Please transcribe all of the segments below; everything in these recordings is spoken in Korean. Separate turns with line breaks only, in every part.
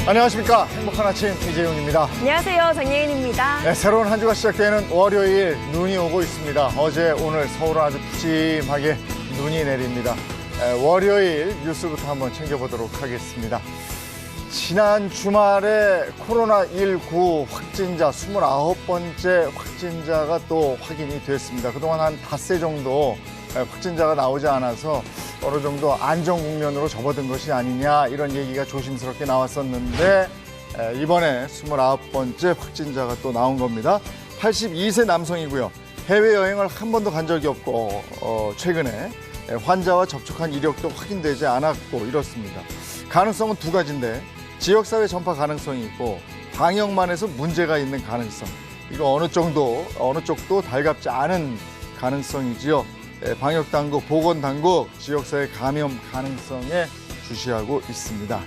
안녕하십니까. 행복한 아침 이재용입니다.
안녕하세요. 장예인입니다.
네, 새로운 한 주가 시작되는 월요일 눈이 오고 있습니다. 어제 오늘 서울은 아주 푸짐하게 눈이 내립니다. 월요일 뉴스부터 한번 챙겨보도록 하겠습니다. 지난 주말에 코로나19 확진자 29번째 확진자가 또 확인이 됐습니다. 그동안 한 닷새 정도 확진자가 나오지 않아서 어느 정도 안정 국면으로 접어든 것이 아니냐 이런 얘기가 조심스럽게 나왔었는데 이번에 29번째 확진자가 또 나온 겁니다. 82세 남성이고요. 해외여행을 한 번도 간 적이 없고 최근에 환자와 접촉한 이력도 확인되지 않았고 이렇습니다. 가능성은 두 가지인데 지역사회 전파 가능성이 있고 방역만해서 문제가 있는 가능성. 이거 어느 쪽도 달갑지 않은 가능성이지요. 방역당국, 보건당국, 지역사회 감염 가능성에 주시하고 있습니다.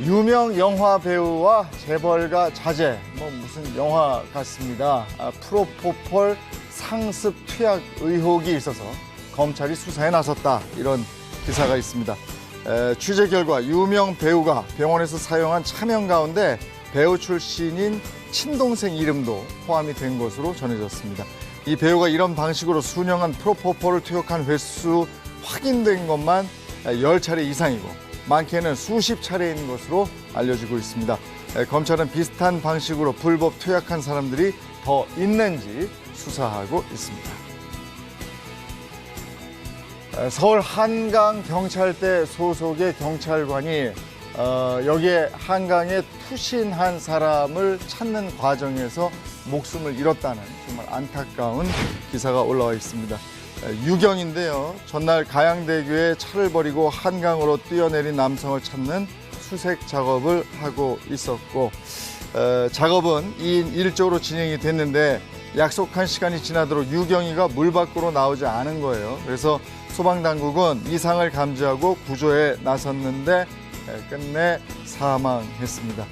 유명 영화 배우와 재벌가 자제, 무슨 영화 같습니다. 프로포폴 상습 투약 의혹이 있어서 검찰이 수사에 나섰다. 이런 기사가 있습니다. 취재 결과 유명 배우가 병원에서 사용한 차명 가운데 배우 출신인 친동생 이름도 포함이 된 것으로 전해졌습니다. 이 배우가 이런 방식으로 수년간 프로포폴을 투약한 횟수 확인된 것만 10차례 이상이고 많게는 수십 차례인 것으로 알려지고 있습니다. 검찰은 비슷한 방식으로 불법 투약한 사람들이 더 있는지 수사하고 있습니다. 서울 한강경찰대 소속의 경찰관이 여기에 한강에 투신한 사람을 찾는 과정에서 목숨을 잃었다는 정말 안타까운 기사가 올라와 있습니다. 유경인데요. 전날 가양대교에 차를 버리고 한강으로 뛰어내린 남성을 찾는 수색 작업을 하고 있었고 작업은 2인 1조로 진행이 됐는데 약속한 시간이 지나도록 유경이가 물 밖으로 나오지 않은 거예요. 그래서 소방당국은 이상을 감지하고 구조에 나섰는데 끝내 사망했습니다.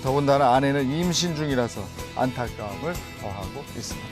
더군다나 아내는 임신 중이라서 안타까움을 더하고 있습니다.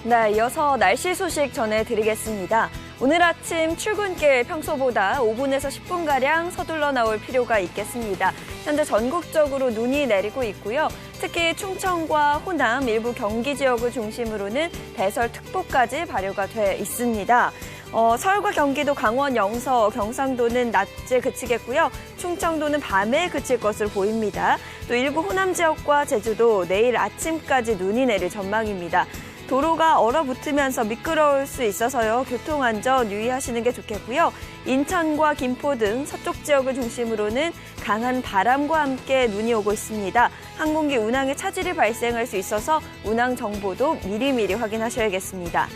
네, 이어서 날씨 소식 전해드리겠습니다. 오늘 아침 출근길 평소보다 5분에서 10분가량 서둘러 나올 필요가 있겠습니다. 현재 전국적으로 눈이 내리고 있고요. 특히 충청과 호남, 일부 경기 지역을 중심으로는 대설특보까지 발효가 돼 있습니다. 서울과 경기도, 강원, 영서, 경상도는 낮에 그치겠고요. 충청도는 밤에 그칠 것으로 보입니다. 또 일부 호남 지역과 제주도 내일 아침까지 눈이 내릴 전망입니다. 도로가 얼어붙으면서 미끄러울 수 있어서요. 교통안전 유의하시는 게 좋겠고요. 인천과 김포 등 서쪽 지역을 중심으로는 강한 바람과 함께 눈이 오고 있습니다. 항공기 운항에 차질이 발생할 수 있어서 운항 정보도 미리미리 확인하셔야겠습니다.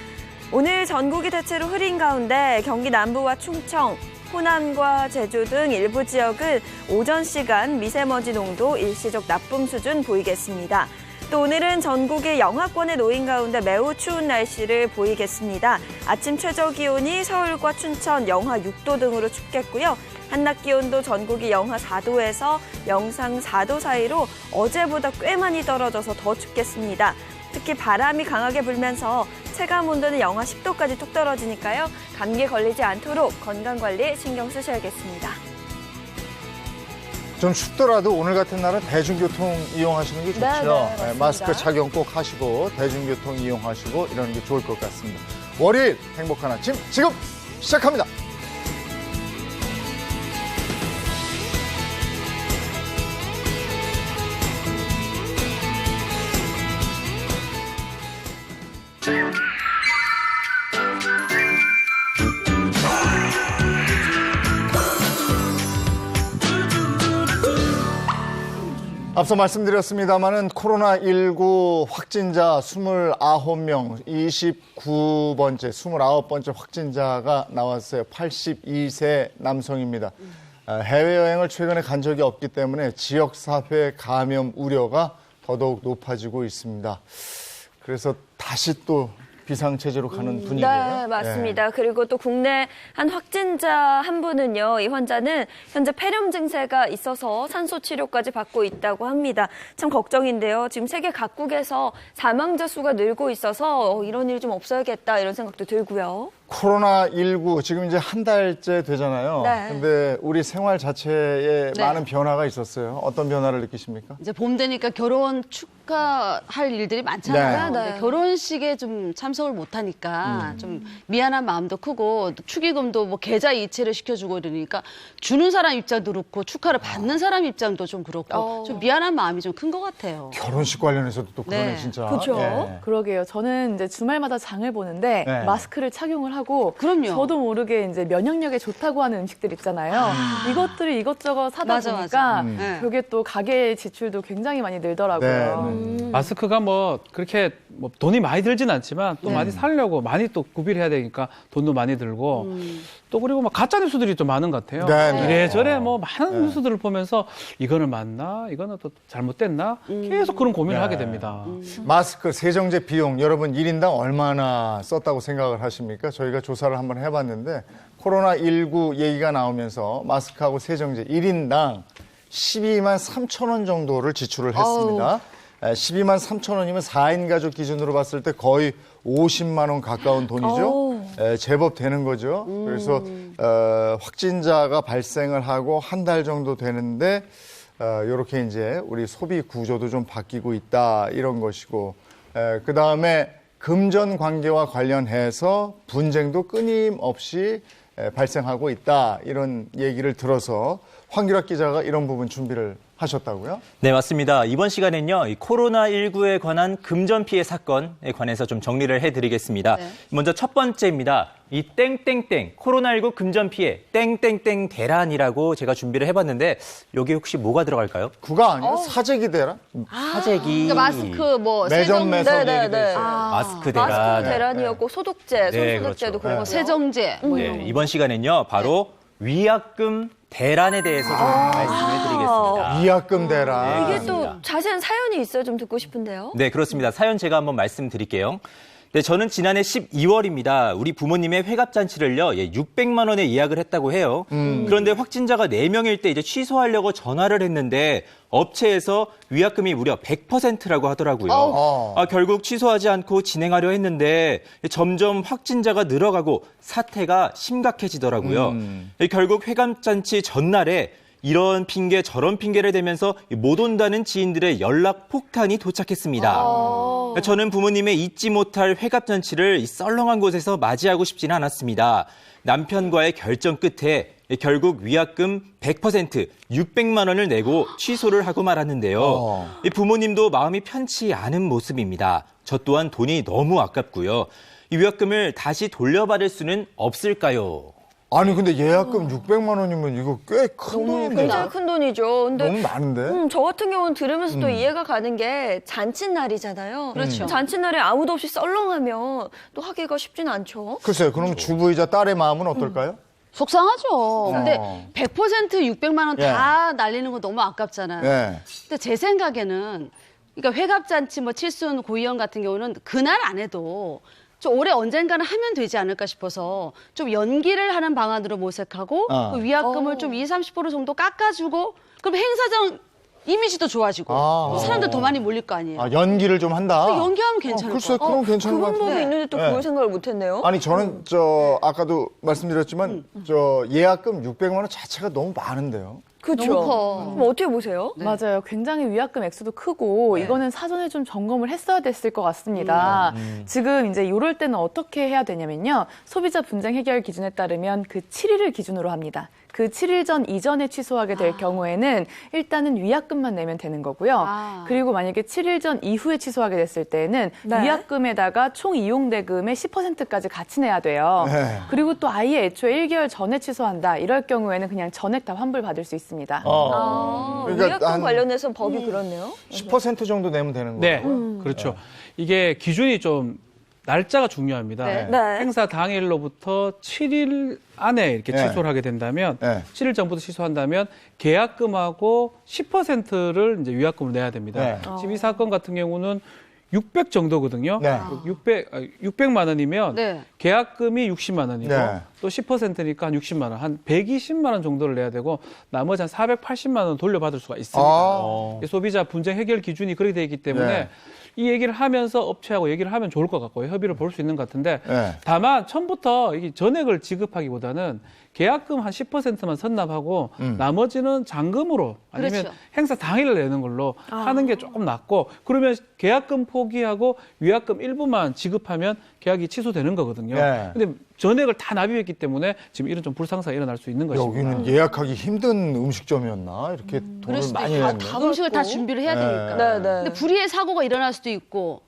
오늘 전국이 대체로 흐린 가운데 경기 남부와 충청, 호남과 제주 등 일부 지역은 오전 시간 미세먼지 농도 일시적 나쁨 수준 보이겠습니다. 또 오늘은 전국이 영하권에 놓인 가운데 매우 추운 날씨를 보이겠습니다. 아침 최저 기온이 서울과 춘천 영하 6도 등으로 춥겠고요. 한낮 기온도 전국이 영하 4도에서 영상 4도 사이로 어제보다 꽤 많이 떨어져서 더 춥겠습니다. 특히 바람이 강하게 불면서 체감 온도는 영하 10도까지 뚝 떨어지니까요. 감기에 걸리지 않도록 건강관리 신경 쓰셔야겠습니다.
좀 춥더라도 오늘 같은 날은 대중교통 이용하시는 게 좋죠.
네,
마스크 착용 꼭 하시고 대중교통 이용하시고 이러는 게 좋을 것 같습니다. 월요일 행복한 아침 지금 시작합니다. 앞서 말씀드렸습니다마는 코로나19 확진자 29명, 29번째, 29번째 확진자가 나왔어요. 82세 남성입니다. 해외여행을 최근에 간 적이 없기 때문에 지역사회 감염 우려가 더더욱 높아지고 있습니다. 그래서 다시 또 비상체제로 가는 분위기예요.
네, 맞습니다. 그리고 또 국내 한 확진자 한 분은요, 이 환자는 현재 폐렴 증세가 있어서 산소 치료까지 받고 있다고 합니다. 참 걱정인데요. 지금 세계 각국에서 사망자 수가 늘고 있어서 이런 일 좀 없어야겠다 이런 생각도 들고요.
코로나19 지금 이제 한 달째 되잖아요.
네.
근데 우리 생활 자체에
네.
많은 변화가 있었어요. 어떤 변화를 느끼십니까?
이제 봄 되니까 결혼 축하할 일들이 많잖아요.
네.
근데 결혼식에 좀 참석을 못 하니까 좀 미안한 마음도 크고 또 축의금도 뭐 계좌 이체를 시켜주고 이러니까 주는 사람 입장도 그렇고 축하를 받는 사람 입장도 좀 그렇고 좀 미안한 마음이 좀 큰 것 같아요.
결혼식 관련해서도 또 그러네,
네.
진짜.
그쵸.
예.
그러게요. 저는 이제 주말마다 장을 보는데
네.
마스크를 착용을 하고
그럼요.
저도 모르게 이제 면역력에 좋다고 하는 음식들 있잖아요. 이것들을 이것저것 사다
맞아,
보니까
맞아. 네.
그게 또 가게 지출도 굉장히 많이 늘더라고요.
네.
마스크가 뭐 그렇게 뭐 돈이 많이 들진 않지만 또 많이 살려고 많이 또 구비를 해야 되니까 돈도 많이 들고 또 그리고 막 가짜 뉴스들이 좀 많은 것 같아요.
네, 네.
이래저래 뭐 많은 뉴스들을 보면서 이거는 맞나? 이거는 또 잘못됐나? 계속 그런 고민을 하게 됩니다.
마스크 세정제 비용 여러분 1인당 얼마나 썼다고 생각을 하십니까? 저희가 조사를 한번 해봤는데 코로나19 얘기가 나오면서 마스크하고 세정제 1인당 12만 3천 원 정도를 지출을 했습니다. 12만 3천 원이면 4인 가족 기준으로 봤을 때 거의 50만 원 가까운 돈이죠. 제법 되는 거죠. 그래서 확진자가 발생을 하고 한 달 정도 되는데 이렇게 이제 우리 소비 구조도 좀 바뀌고 있다 이런 것이고 그 다음에 금전 관계와 관련해서 분쟁도 끊임없이 발생하고 있다 이런 얘기를 들어서 황규락 기자가 이런 부분 준비를 하셨다고요?
네, 맞습니다. 이번 시간엔요, 이 코로나19에 관한 금전 피해 사건에 관해서 좀 정리를 해드리겠습니다.
네.
먼저 첫 번째입니다. 이 땡땡땡, 코로나19 금전 피해 땡땡땡 대란이라고 제가 준비를 해봤는데 여기 혹시 뭐가 들어갈까요?
그가 아니에요? 사재기 대란?
사재기,
그러니까 마스크 뭐
매점
세정,
매석
네, 네,
얘기도
네.
있어요.
마스크 대란.
마스크 대란이었고 소독제,
네,
손소독제도
그렇죠.
그런
세정제 뭐 이런
네, 이번 시간엔요, 바로 위약금 대란에 대해서 좀 말씀을 드리겠습니다.
위약금 대란.
이게 또 자세한 사연이 있어요. 좀 듣고 싶은데요.
네, 그렇습니다. 사연 제가 한번 말씀드릴게요. 네, 저는 지난해 12월입니다. 우리 부모님의 회갑잔치를요, 600만 원에 예약을 했다고 해요. 그런데 확진자가 4명일 때 이제 취소하려고 전화를 했는데 업체에서 위약금이 무려 100%라고 하더라고요. 결국 취소하지 않고 진행하려 했는데 점점 확진자가 늘어가고 사태가 심각해지더라고요. 결국 회갑잔치 전날에 이런 핑계 저런 핑계를 대면서 못 온다는 지인들의 연락 폭탄이 도착했습니다. 저는 부모님의 잊지 못할 회갑잔치를 이 썰렁한 곳에서 맞이하고 싶지는 않았습니다. 남편과의 결정 끝에 결국 위약금 100% 600만 원을 내고 취소를 하고 말았는데요. 이 부모님도 마음이 편치 않은 모습입니다. 저 또한 돈이 너무 아깝고요. 이 위약금을 다시 돌려받을 수는 없을까요?
아니 근데 예약금 600만 원이면 이거 꽤 큰 돈인데.
굉장히 큰 돈이죠. 근데
너무 많은데?
저 같은 경우는 들으면서 또 이해가 가는 게 잔칫날이잖아요.
그렇죠.
잔칫날에 아무도 없이 썰렁하면 또 하기가 쉽진 않죠.
글쎄요. 그럼 주부이자 딸의 마음은 어떨까요?
속상하죠. 근데
어.
100% 600만 원 다 날리는 거 너무 아깝잖아요.
예.
근데 제 생각에는 그러니까 회갑잔치 뭐 칠순 고이영 같은 경우는 그날 안 해도 좀 올해 언젠가는 하면 되지 않을까 싶어서 좀 연기를 하는 방안으로 모색하고 그 위약금을 좀 20, 30% 정도 깎아주고 그럼 행사장 이미지도 좋아지고 사람들 더 많이 몰릴 거 아니에요.
연기를 좀 한다.
연기하면 괜찮을
글쎄,
것 같아요.
그럼 괜찮은
그
것 같아요.
방법이 있는데 또 그걸 생각을 못했네요.
아니 저는 아까도 말씀드렸지만 저 예약금 600만 원 자체가 너무 많은데요.
그렇죠.
너무 커.
그럼 어떻게 보세요?
맞아요. 굉장히 위약금 액수도 크고 이거는 사전에 좀 점검을 했어야 됐을 것 같습니다. 지금 이제 이럴 때는 어떻게 해야 되냐면요. 소비자 분쟁 해결 기준에 따르면 그 7일을 기준으로 합니다. 그 7일 전 이전에 취소하게 될 경우에는 일단은 위약금만 내면 되는 거고요. 그리고 만약에 7일 전 이후에 취소하게 됐을 때는
네.
위약금에다가 총 이용 대금의 10%까지 같이 내야 돼요.
네.
그리고 또 아예 애초에 1개월 전에 취소한다. 이럴 경우에는 그냥 전액 다 환불받을 수 있습니다.
그러니까
위약금
한
관련해서 법이 그렇네요.
10% 정도 내면 되는 거예요.
네, 그렇죠. 이게 기준이 좀 날짜가 중요합니다.
네.
네.
행사 당일로부터 7일 안에 이렇게
네.
취소를 하게 된다면,
네.
7일 전부터 취소한다면 계약금하고 10%를 이제 위약금을 내야 됩니다.
네.
지금 이 사건 같은 경우는 600 정도거든요.
네.
600만 원이면
네.
계약금이 60만 원이고
네.
또 10%니까 한 60만 원, 한 120만 원 정도를 내야 되고 나머지 한 480만 원 돌려받을 수가 있습니다. 소비자 분쟁 해결 기준이 그렇게 되어 있기 때문에
네.
이 얘기를 하면서 업체하고 얘기를 하면 좋을 것 같고요. 협의를 볼 수 있는 것 같은데
네.
다만 처음부터 이 전액을 지급하기보다는 계약금 한 10%만 선납하고 나머지는 잔금으로 아니면
그렇죠.
행사 당일을 내는 걸로 하는 게 조금 낫고 그러면 계약금 포기하고 위약금 일부만 지급하면 계약이 취소되는 거거든요.
네.
근데 전액을 다 납입했기 때문에 지금 이런 좀 불상사가 일어날 수 있는 것입니다.
여기는 예약하기 힘든 음식점이었나? 이렇게
그럴
돈을
수도
많이
있고
냈네.
다 음식을 다 준비를 해야 되니까.
네, 네.
근데 불의의 사고가 일어날 수도 있고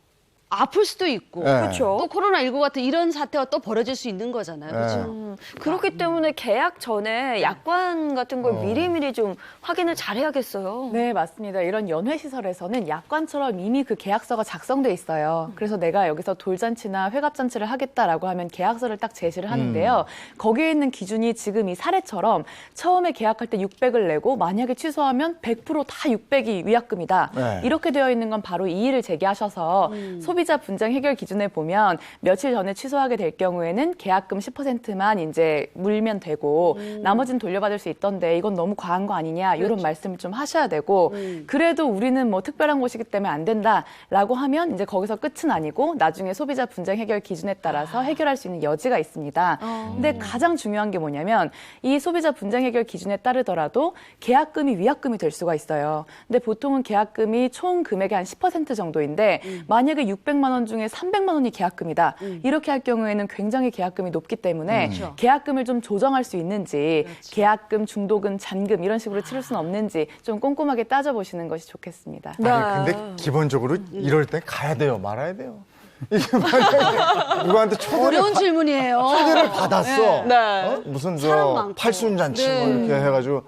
아플 수도 있고
네.
그렇죠.
또 코로나19 같은 이런 사태가 또 벌어질 수 있는 거잖아요. 그렇죠?
그렇기 때문에 계약 전에 약관 같은 걸 미리미리 좀 확인을 잘 해야겠어요.
네, 맞습니다. 이런 연회시설에서는 약관처럼 이미 그 계약서가 작성돼 있어요. 그래서 내가 여기서 돌잔치나 회갑잔치를 하겠다라고 하면 계약서를 딱 제시를 하는데요. 거기에 있는 기준이 지금 이 사례처럼 처음에 계약할 때 600을 내고 만약에 취소하면 100%다 600이 위약금이다.
네.
이렇게 되어 있는 건 바로 이의를 제기하셔서 소비자 분쟁 해결 기준에 보면 며칠 전에 취소하게 될 경우에는 계약금 10%만 이제 물면 되고 나머지는 돌려받을 수 있던데 이건 너무 과한 거 아니냐 이런 말씀을 좀 하셔야 되고 그래도 우리는 뭐 특별한 곳이기 때문에 안 된다라고 하면 이제 거기서 끝은 아니고 나중에 소비자 분쟁 해결 기준에 따라서 해결할 수 있는 여지가 있습니다. 근데 가장 중요한 게 뭐냐면 이 소비자 분쟁 해결 기준에 따르더라도 계약금이 위약금이 될 수가 있어요. 근데 보통은 계약금이 총 금액의 한 10% 정도인데 만약에 600만 원 중에 300만 원이 계약금이다. 이렇게 할 경우에는 굉장히 계약금이 높기 때문에 계약금을 좀 조정할 수 있는지 계약금, 중도금, 잔금 이런 식으로 치를 수는 없는지 좀 꼼꼼하게 따져보시는 것이 좋겠습니다.
아니, 근데 기본적으로 이럴 때 가야 돼요? 말아야 돼요? 이게 만약에 누구한테
어려운 질문이에요.
초대를 받았어.
네.
어? 무슨
사람
저
많고.
팔순잔치 뭐
네.
이렇게 해가지고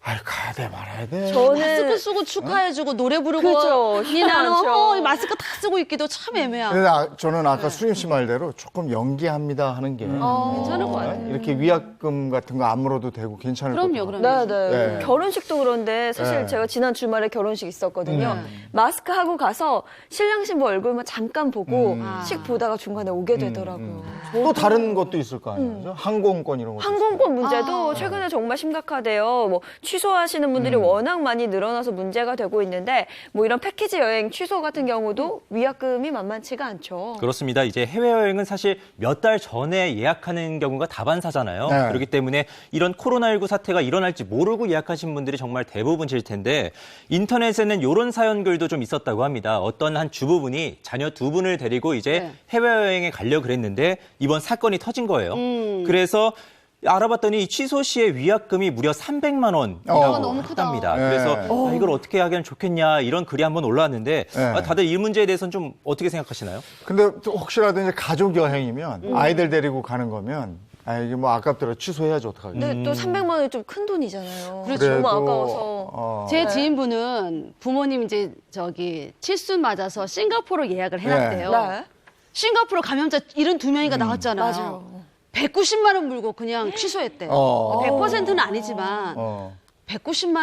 아유 가야 돼 말아야 돼.
마스크 쓰고 축하해주고 노래 부르고
그죠.
니나는
쉽지 않죠.
마스크 다 쓰고 있기도 참 애매하고.
근데 저는 아까 수임 씨 말대로 조금 연기합니다 하는 게
괜찮을 것 같아요.
이렇게 위약금 같은 거 안 물어도 되고 괜찮을 것
그럼요,
같아요.
그럼요.
네, 네.
네.
결혼식도 그런데 사실
네.
제가 지난 주말에 결혼식 있었거든요. 마스크 하고 가서 신랑 신부 얼굴만 잠깐 보고 식 보다가 중간에 오게 되더라고요.
또 다른 것도 있을 거 아니에요? 그죠? 항공권 이런 것도
항공권 문제도 최근에 정말 심각하대요. 뭐 취소하시는 분들이 워낙 많이 늘어나서 문제가 되고 있는데 뭐 이런 패키지 여행 취소 같은 경우도 위약금이 만만치가 않죠.
그렇습니다. 이제 해외여행은 사실 몇 달 전에 예약하는 경우가 다반사잖아요.
네.
그렇기 때문에 이런 코로나19 사태가 일어날지 모르고 예약하신 분들이 정말 대부분일 텐데 인터넷에는 이런 사연글도 좀 있었다고 합니다. 어떤 한 주부분이 자녀 2분을 데리고 이제
네.
해외여행에 가려고 그랬는데 이번 사건이 터진 거예요. 그래서 알아봤더니 이 취소 시의 위약금이 무려 300만 원이라고
너무 크다.
합니다.
네.
그래서 이걸 어떻게 하기는 좋겠냐 이런 글이 한번 올라왔는데
네.
다들 이 문제에 대해서는 좀 어떻게 생각하시나요?
근데 또 혹시라도 이제 가족 여행이면 아이들 데리고 가는 거면 이게 뭐 아깝더라도 취소해야지 어떡하겠어요.
근데 또 300만 원이 좀 큰 돈이잖아요.
그렇죠.
너무 아까워서.
제 지인분은 부모님 이제 칠순 맞아서 싱가포르 예약을 해놨대요.
네.
싱가포르 감염자 72명이가 나왔잖아요.
맞아요.
190만 원 물고 그냥 취소했대요. 100%는 아니지만 190만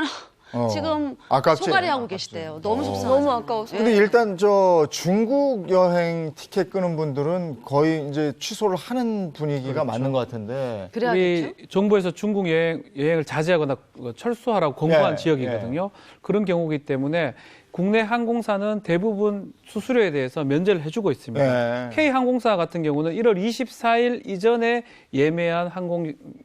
원 지금
아깝지.
소갈이 하고
아깝지.
계시대요. 너무 속상하죠.
너무 아까워서.
근데 일단 저 중국 여행 티켓 끊은 분들은 거의 이제 취소를 하는 분위기가 맞는 것 같은데.
그래야겠죠.
우리 정부에서 중국 여행을 자제하거나 철수하라고 권고한
예,
지역이거든요. 그런 경우이기 때문에 국내 항공사는 대부분 수수료에 대해서 면제를 해주고 있습니다.
예.
K항공사 같은 경우는 1월 24일 이전에 예매한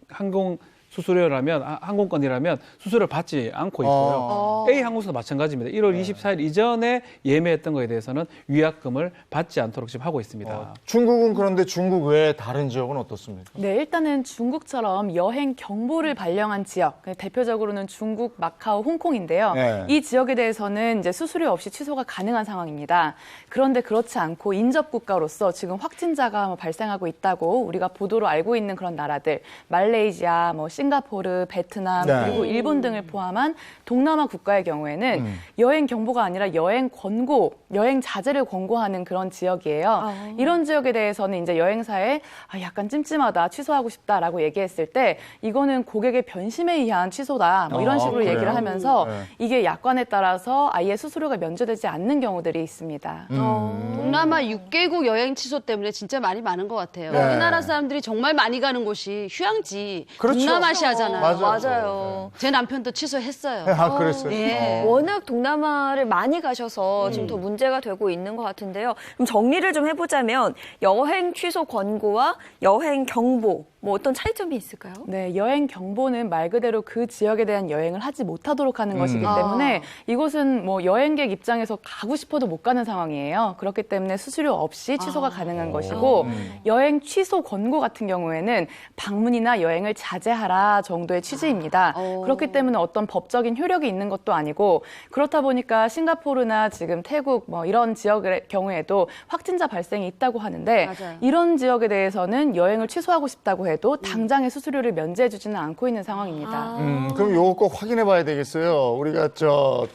항공 수수료라면 항공권이라면 수수료를 받지 않고 있고요. A항공사도 마찬가지입니다. 1월 24일 이전에 예매했던 거에 대해서는 위약금을 받지 않도록 지금 하고 있습니다.
중국은 그런데 중국 외에 다른 지역은 어떻습니까?
네, 일단은 중국처럼 여행 경보를 발령한 지역, 대표적으로는 중국, 마카오, 홍콩인데요.
네.
이 지역에 대해서는 이제 수수료 없이 취소가 가능한 상황입니다. 그런데 그렇지 않고 인접 국가로서 지금 확진자가 발생하고 있다고 우리가 보도로 알고 있는 그런 나라들, 말레이시아, 싱가포르 싱가포르, 베트남,
네.
그리고 일본 등을 포함한 동남아 국가의 경우에는 여행 경보가 아니라 여행 권고, 여행 자제를 권고하는 그런 지역이에요. 이런 지역에 대해서는 이제 여행사에 약간 찜찜하다, 취소하고 싶다라고 얘기했을 때 이거는 고객의 변심에 의한 취소다, 뭐 이런 식으로
그래요?
얘기를 하면서
네.
이게 약관에 따라서 아예 수수료가 면제되지 않는 경우들이 있습니다.
동남아 6개국 여행 취소 때문에 진짜 말이 많은 것 같아요.
네.
우리나라 사람들이 정말 많이 가는 곳이 휴양지,
그렇죠.
동남아시아잖아요.
맞아요.
제 남편도 취소했어요.
아, 그랬어요?
네.
워낙 동남아를 많이 가셔서 지금 더 문제가 되고 있는 것 같은데요. 그럼 정리를 좀 해보자면 여행 취소 권고와 여행 경보, 뭐 어떤 차이점이 있을까요?
네, 여행 경보는 말 그대로 그 지역에 대한 여행을 하지 못하도록 하는 것이기 때문에 이곳은 뭐 여행객 입장에서 가고 싶어도 못 가는 상황이에요. 그렇기 때문에 수수료 없이 취소가 가능한 것이고 여행 취소 권고 같은 경우에는 방문이나 여행을 자제하라 정도의 취지입니다. 그렇기 때문에 어떤 법적인 효력이 있는 것도 아니고 그렇다 보니까 싱가포르나 지금 태국 뭐 이런 지역의 경우에도 확진자 발생이 있다고 하는데
맞아요.
이런 지역에 대해서는 여행을 취소하고 싶다고 해도 당장의 수수료를 면제해주지는 않고 있는 상황입니다.
그럼 요거 꼭 확인해 봐야 되겠어요. 우리가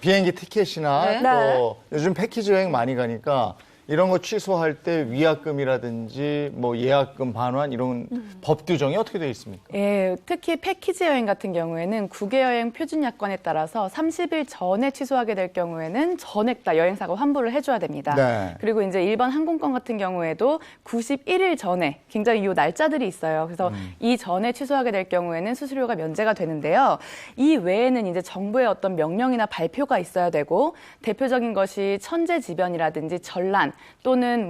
비행기 티켓이나
네.
또 요즘 패키지 여행 많이 가니까 이런 거 취소할 때 위약금이라든지 뭐 예약금 반환 이런 법 규정이 어떻게 되어 있습니까?
예, 특히 패키지 여행 같은 경우에는 국외여행 표준 약관에 따라서 30일 전에 취소하게 될 경우에는 전액 다 여행사가 환불을 해줘야 됩니다.
네.
그리고 이제 일반 항공권 같은 경우에도 91일 전에 굉장히 이 날짜들이 있어요. 그래서 이 전에 취소하게 될 경우에는 수수료가 면제가 되는데요. 이 외에는 이제 정부의 어떤 명령이나 발표가 있어야 되고 대표적인 것이 천재지변이라든지 전란 또는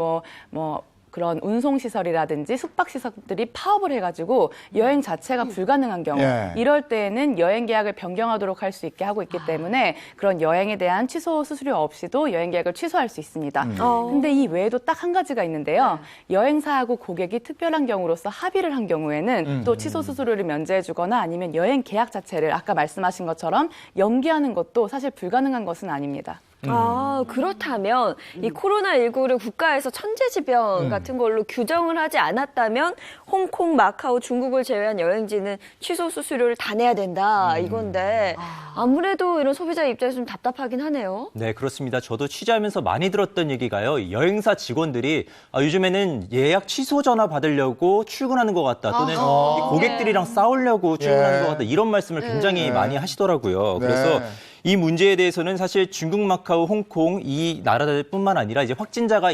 그런 운송시설이라든지 숙박시설들이 파업을 해가지고 여행 자체가 불가능한 경우
예.
이럴 때에는 여행 계약을 변경하도록 할 수 있게 하고 있기 때문에 그런 여행에 대한 취소 수수료 없이도 여행 계약을 취소할 수 있습니다. 근데 이 외에도 딱 한 가지가 있는데요. 여행사하고 고객이 특별한 경우로서 합의를 한 경우에는 또 취소 수수료를 면제해 주거나 아니면 여행 계약 자체를 아까 말씀하신 것처럼 연기하는 것도 사실 불가능한 것은 아닙니다.
그렇다면 이 코로나19를 국가에서 천재지변 같은 걸로 규정을 하지 않았다면 홍콩, 마카오, 중국을 제외한 여행지는 취소 수수료를 다 내야 된다 이건데 아무래도 이런 소비자 입장에서 좀 답답하긴 하네요.
네, 그렇습니다. 저도 취재하면서 많이 들었던 얘기가요. 여행사 직원들이 요즘에는 예약 취소 전화 받으려고 출근하는 것 같다. 또는 이 고객들이랑 싸우려고 출근하는 것 같다. 이런 말씀을 굉장히 많이 하시더라고요.
네.
그래서 이 문제에 대해서는 사실 중국, 마카오, 홍콩 이 나라들뿐만 아니라 이제 확진자가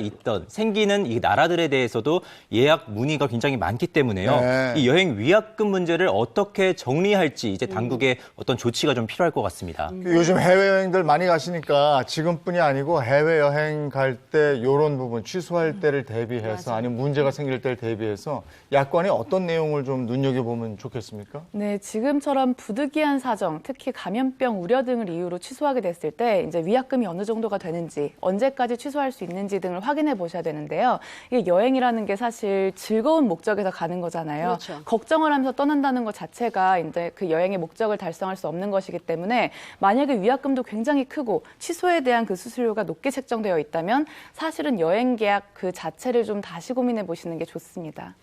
생기는 이 나라들에 대해서도 예약 문의가 굉장히 많기 때문에요.
네.
이 여행 위약금 문제를 어떻게 정리할지 이제 당국의 어떤 조치가 좀 필요할 것 같습니다.
요즘 해외여행들 많이 가시니까 지금뿐이 아니고 해외여행 갈 때 이런 부분 취소할 때를 대비해서 아니면 문제가 생길 때를 대비해서 약관에 어떤 내용을 좀 눈여겨보면 좋겠습니까?
네, 지금처럼 부득이한 사정, 특히 감염병 우려 등을 이유로 취소하게 됐을 때 이제 위약금이 어느 정도가 되는지, 언제까지 취소할 수 있는지 등을 확인해 보셔야 되는데요. 이게 여행이라는 게 사실 즐거운 목적에서 가는 거잖아요.
그렇죠.
걱정을 하면서 떠난다는 것 자체가 이제 그 여행의 목적을 달성할 수 없는 것이기 때문에 만약에 위약금도 굉장히 크고 취소에 대한 그 수수료가 높게 책정되어 있다면 사실은 여행 계약 그 자체를 좀 다시 고민해 보시는 게 좋습니다.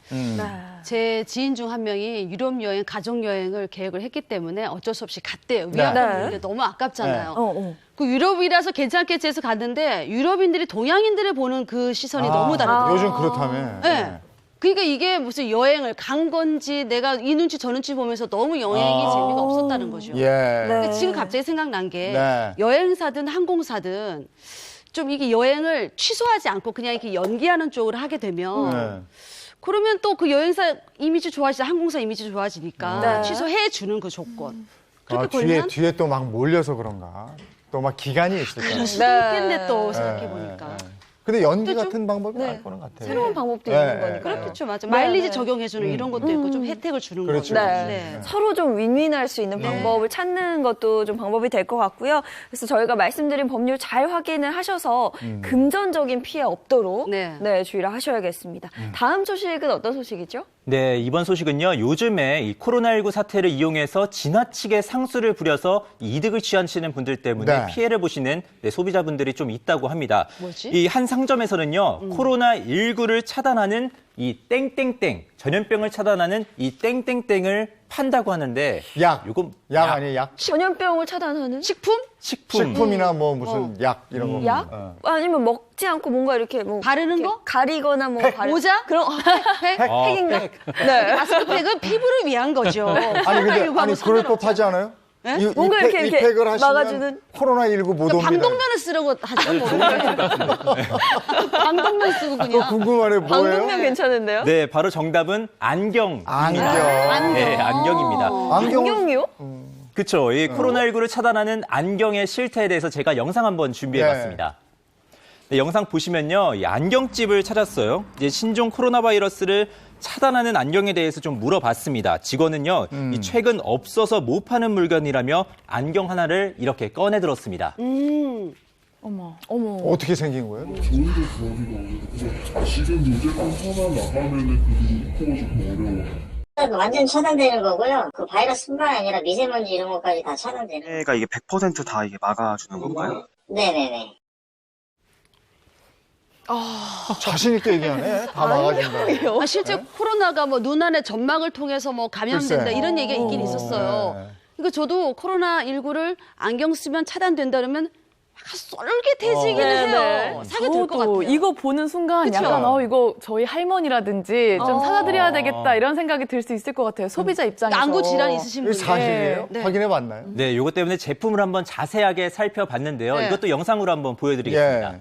제 지인 중 한 명이 유럽 여행, 가족 여행을 계획을 했기 때문에 어쩔 수 없이 갔대요.
네.
위약금이
네.
너무 아깝잖아요.
어.
그 유럽이라서 괜찮겠지 해서 갔는데 유럽인들이 동양인들을 보는 그 시선이 너무 다르더라고요.
요즘 그렇다며.
네. 그러니까 이게 무슨 여행을 간 건지 내가 이 눈치 저 눈치 보면서 너무 여행이 재미가 없었다는 거죠.
예.
근데 지금 갑자기 생각난 게
네.
여행사든 항공사든 좀 이게 여행을 취소하지 않고 그냥 이렇게 연기하는 쪽으로 하게 되면
네.
그러면 또 그 여행사 이미지 좋아지자 항공사 이미지 좋아지니까
네.
취소해 주는 그 조건. 그렇게
뒤에
걸면
뒤에 또 막 몰려서 그런가? 또 막 기간이 있을 거예요.
그럴 수도 있겠네 또 생각해 보니까.
근데 연기
또 좀-
같은 방법이
네.
나을 거는 같아요.
새로운 방법도
네,
있는
네,
거니까.
그렇겠죠, 맞아.
네,
마일리지
네.
적용해주는 이런 것도 있고 좀 혜택을 주는
그렇죠.
거고.
네. 서로 좀 윈윈할 수 있는 방법을 찾는 것도 좀 방법이 될 것 같고요. 그래서 저희가 말씀드린 법률 잘 확인을 하셔서 금전적인 피해 없도록
네.
주의를 하셔야겠습니다. 다음 소식은 어떤 소식이죠?
네, 이번 소식은요. 요즘에 이 코로나19 사태를 이용해서 지나치게 상술을 부려서 이득을 취하시는 분들 때문에
네.
피해를 보시는 소비자분들이 좀 있다고 합니다.
뭐지?
이 한 상점에서는요, 코로나19를 차단하는 이 땡땡땡, 전염병을 차단하는 이 땡땡땡을 판다고 하는데
약.
요건
약 아니에요, 약?
전염병을 차단하는
식품?
식품이나 뭐 무슨 약 이런 거.
약? 아니면 먹지 않고 뭔가 이렇게 뭐
바르는
이렇게
거?
가리거나 뭐
모자?
그런
팩?
팩인가? 네.
마스크팩은 피부를 위한 거죠.
아니 근데
코로나19하고
그럴 법하지 않아요?
네?
이,
뭔가
이
이렇게
팩을 하시면
막아주는?
코로나19 못 옵니다.
방독면을 쓰려고 하죠. 뭐. 방독면 쓰고
그거
그냥.
궁금하네 뭐예요?
방독면 괜찮은데요?
네, 바로 정답은 안경입니다.
안경.
네, 안경입니다.
안경이요?
그렇죠. 이 코로나19를 차단하는 안경의 실태에 대해서 제가 영상 한번 준비해봤습니다. 네, 영상 보시면요, 이 안경집을 찾았어요. 이제 신종 코로나 바이러스를 차단하는 안경에 대해서 좀 물어봤습니다. 직원은요, 이 최근 없어서 못 파는 물건이라며 안경 하나를 이렇게 꺼내 들었습니다.
어머.
어떻게 생긴 거예요?
저희도 구하기가 어려워서 지금 요 제품 하나 나가면은 그게 입고가 좀 어려워요.
완전 차단되는 거고요. 그 바이러스뿐만 아니라 미세먼지 이런 것까지 다 차단되는 거예요.
얘가 이게 100% 다 이게 막아주는 건가요?
네네네.
자신 있게 얘기하네. 다 막아준다.
아, 실제 코로나가 뭐 눈 안에 점막을 통해서 뭐 감염된다
글쎄.
이런 얘기가 있긴 있었어요.
네.
그러니까 저도 코로나19를 안경 쓰면 차단된다 그러면 약간 쏠깃해지기는 해요. 사게 될 것 같아요.
저도 이거 보는 순간
그쵸?
약간 이거 저희 할머니라든지 좀 사다드려야 되겠다 이런 생각이 들 수 있을 것 같아요. 소비자 입장에서.
안구 질환 있으신
이게
분들.
사실이에요?
네.
확인해 봤나요?
네, 이것 때문에 제품을 한번 자세하게 살펴봤는데요.
네.
이것도 영상으로 한번 보여드리겠습니다.
예.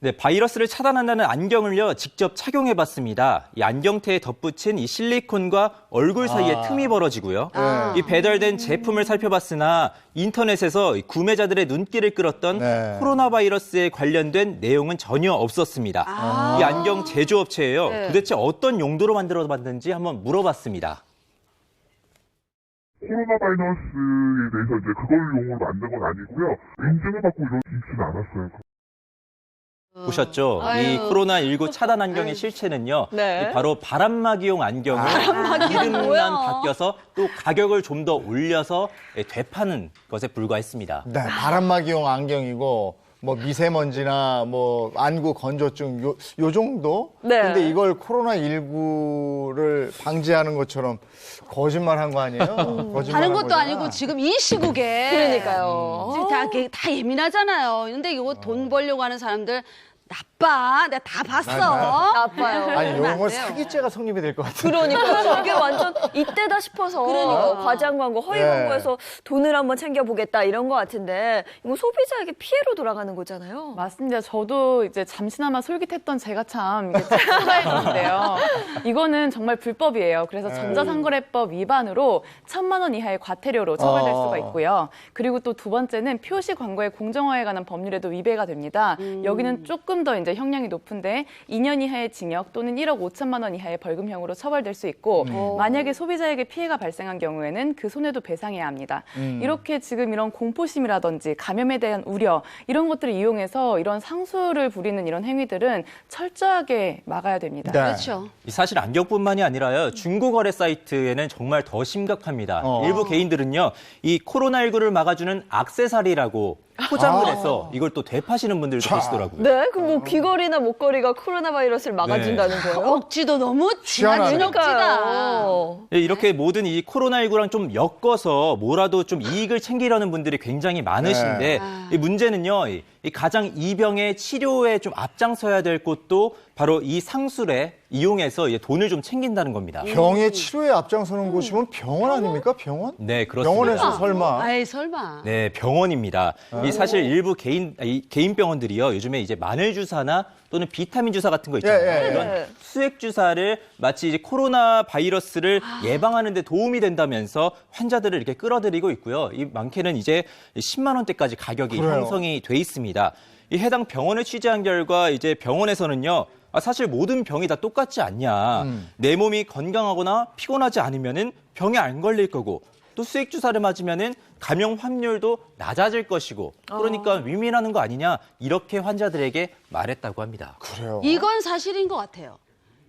네, 바이러스를 차단한다는 안경을요, 직접 착용해봤습니다. 이 안경테에 덧붙인 이 실리콘과 얼굴 사이에 틈이 벌어지고요. 이 배달된 제품을 살펴봤으나 인터넷에서 구매자들의 눈길을 끌었던
네.
코로나 바이러스에 관련된 내용은 전혀 없었습니다. 이 안경 제조업체예요.
네.
도대체 어떤 용도로 만들어봤는지 한번 물어봤습니다.
코로나 바이러스에 대해서 이제 그걸 용어로 만든 건 아니고요. 인증을 받고 이런 있지는 않았어요.
보셨죠? 이
아유.
코로나19 차단 안경의 실체는요.
네.
이 바로 바람막이용 안경을 이름만
뭐야?
바뀌어서 또 가격을 좀 더 올려서 되파는 것에 불과했습니다.
네, 바람막이용 안경이고 뭐 미세먼지나 뭐 안구 건조증 요 정도?
네.
근데 이걸 코로나19를 방지하는 것처럼 거짓말한 거 아니에요? 거짓말한
다른 것도
거잖아.
아니고 지금 이 시국에
그러니까요.
지금 다 예민하잖아요. 근데 이거 돈 벌려고 하는 사람들 나빠. 내가 다 봤어.
나빠요.
아니,
그러면 안
이런 건
돼요.
사기죄가 성립이 될 것 같아요.
그러니까요. 이게 완전 이때다 싶어서
그러니까.
과장 광고, 허위
예.
광고에서 돈을 한번 챙겨보겠다 이런 것 같은데 이거 소비자에게 피해로 돌아가는 거잖아요.
맞습니다. 저도 이제 잠시나마 솔깃했던 제가 참 추가했는데요. 이거는 정말 불법이에요. 그래서 전자상거래법 위반으로 1,000만 원 이하의 과태료로 처벌될 수가 있고요. 그리고 또 두 번째는 표시 광고의 공정화에 관한 법률에도 위배가 됩니다. 여기는 조금 더 이제 형량이 높은데 2년 이하의 징역 또는 1억 5천만 원 이하의 벌금형으로 처벌될 수 있고 만약에 소비자에게 피해가 발생한 경우에는 그 손해도 배상해야 합니다. 이렇게 지금 이런 공포심이라든지 감염에 대한 우려 이런 것들을 이용해서 이런 상술을 부리는 이런 행위들은 철저하게 막아야 됩니다.
네.
그렇죠.
사실 안경뿐만이 아니라요. 중고거래 사이트에는 정말 더 심각합니다. 일부 개인들은요. 이 코로나19를 막아주는 액세서리라고 포장을 해서 이걸 또 되파시는 분들도 계시더라고요.
네, 그럼 뭐 귀걸이나 목걸이가 코로나 바이러스를 막아준다는 거예요?
억지도 너무
희한하네.
진억지다.
그러니까요.
네, 이렇게 모든 이 코로나19랑 좀 엮어서 뭐라도 좀 이익을 챙기려는 분들이 굉장히 많으신데 이 문제는요. 이 가장 이 병의 치료에 좀 앞장서야 될 곳도 바로 이 상술에 이용해서 돈을 좀 챙긴다는 겁니다.
병의 치료에 앞장서는 곳이면 병원 아닙니까? 병원?
네, 그렇습니다.
병원에서 설마.
아이 설마.
네, 병원입니다. 이 사실 일부 개인 병원들이요. 요즘에 이제 마늘 주사나 또는 비타민 주사 같은 거 있잖아요.
예, 예.
이런 수액 주사를 마치 이제 코로나 바이러스를 예방하는 데 도움이 된다면서 환자들을 이렇게 끌어들이고 있고요. 이 많게는 이제 10만 원대까지 가격이
그래요.
형성이 돼 있습니다. 이 해당 병원을 취재한 결과 이제 병원에서는요. 사실 모든 병이 다 똑같지 않냐. 내 몸이 건강하거나 피곤하지 않으면은 병에 안 걸릴 거고 또 수액 주사를 맞으면은 감염 확률도 낮아질 것이고 그러니까 위험하는 거 아니냐 이렇게 환자들에게 말했다고 합니다.
그래요.
이건 사실인 것 같아요.